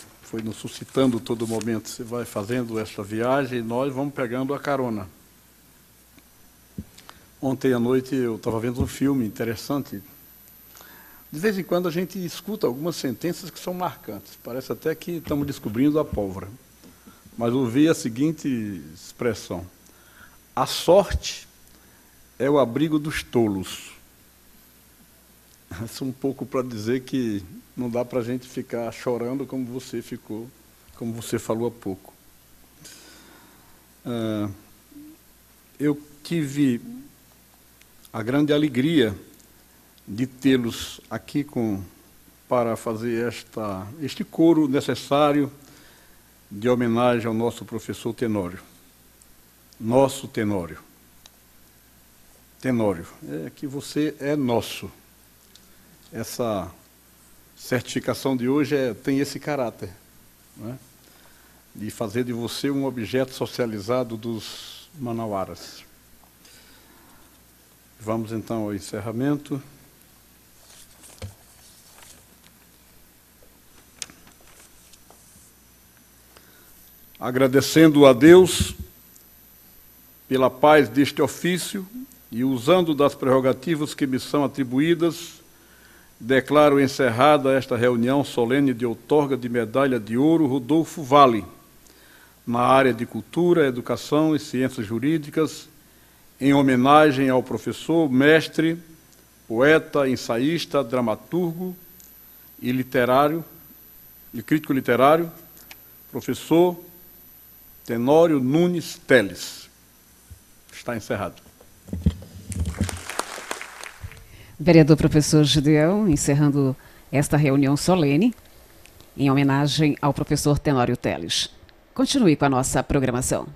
nos suscitando todo momento, você vai fazendo esta viagem e nós vamos pegando a carona. Ontem à noite eu estava vendo um filme interessante. De vez em quando a gente escuta algumas sentenças que são marcantes, parece até que estamos descobrindo a pólvora. Mas ouvi a seguinte expressão: a sorte é o abrigo dos tolos. Isso um pouco para dizer que não dá para a gente ficar chorando como você ficou, como você falou há pouco. Eu tive a grande alegria de tê-los aqui para fazer este coro necessário de homenagem ao nosso professor Tenório. Nosso Tenório. Tenório, é que você é nosso. Essa certificação de hoje tem esse caráter, né, de fazer de você um objeto socializado dos manauaras. Vamos então ao encerramento. Agradecendo a Deus pela paz deste ofício e usando das prerrogativas que me são atribuídas, declaro encerrada esta reunião solene de outorga de medalha de ouro Rodolfo Vale, na área de Cultura, Educação e Ciências Jurídicas, em homenagem ao professor, mestre, poeta, ensaísta, dramaturgo e crítico literário, professor Tenório Nunes Teles. Está encerrado. Vereador professor Gideão, encerrando esta reunião solene, em homenagem ao professor Tenório Teles. Continue com a nossa programação.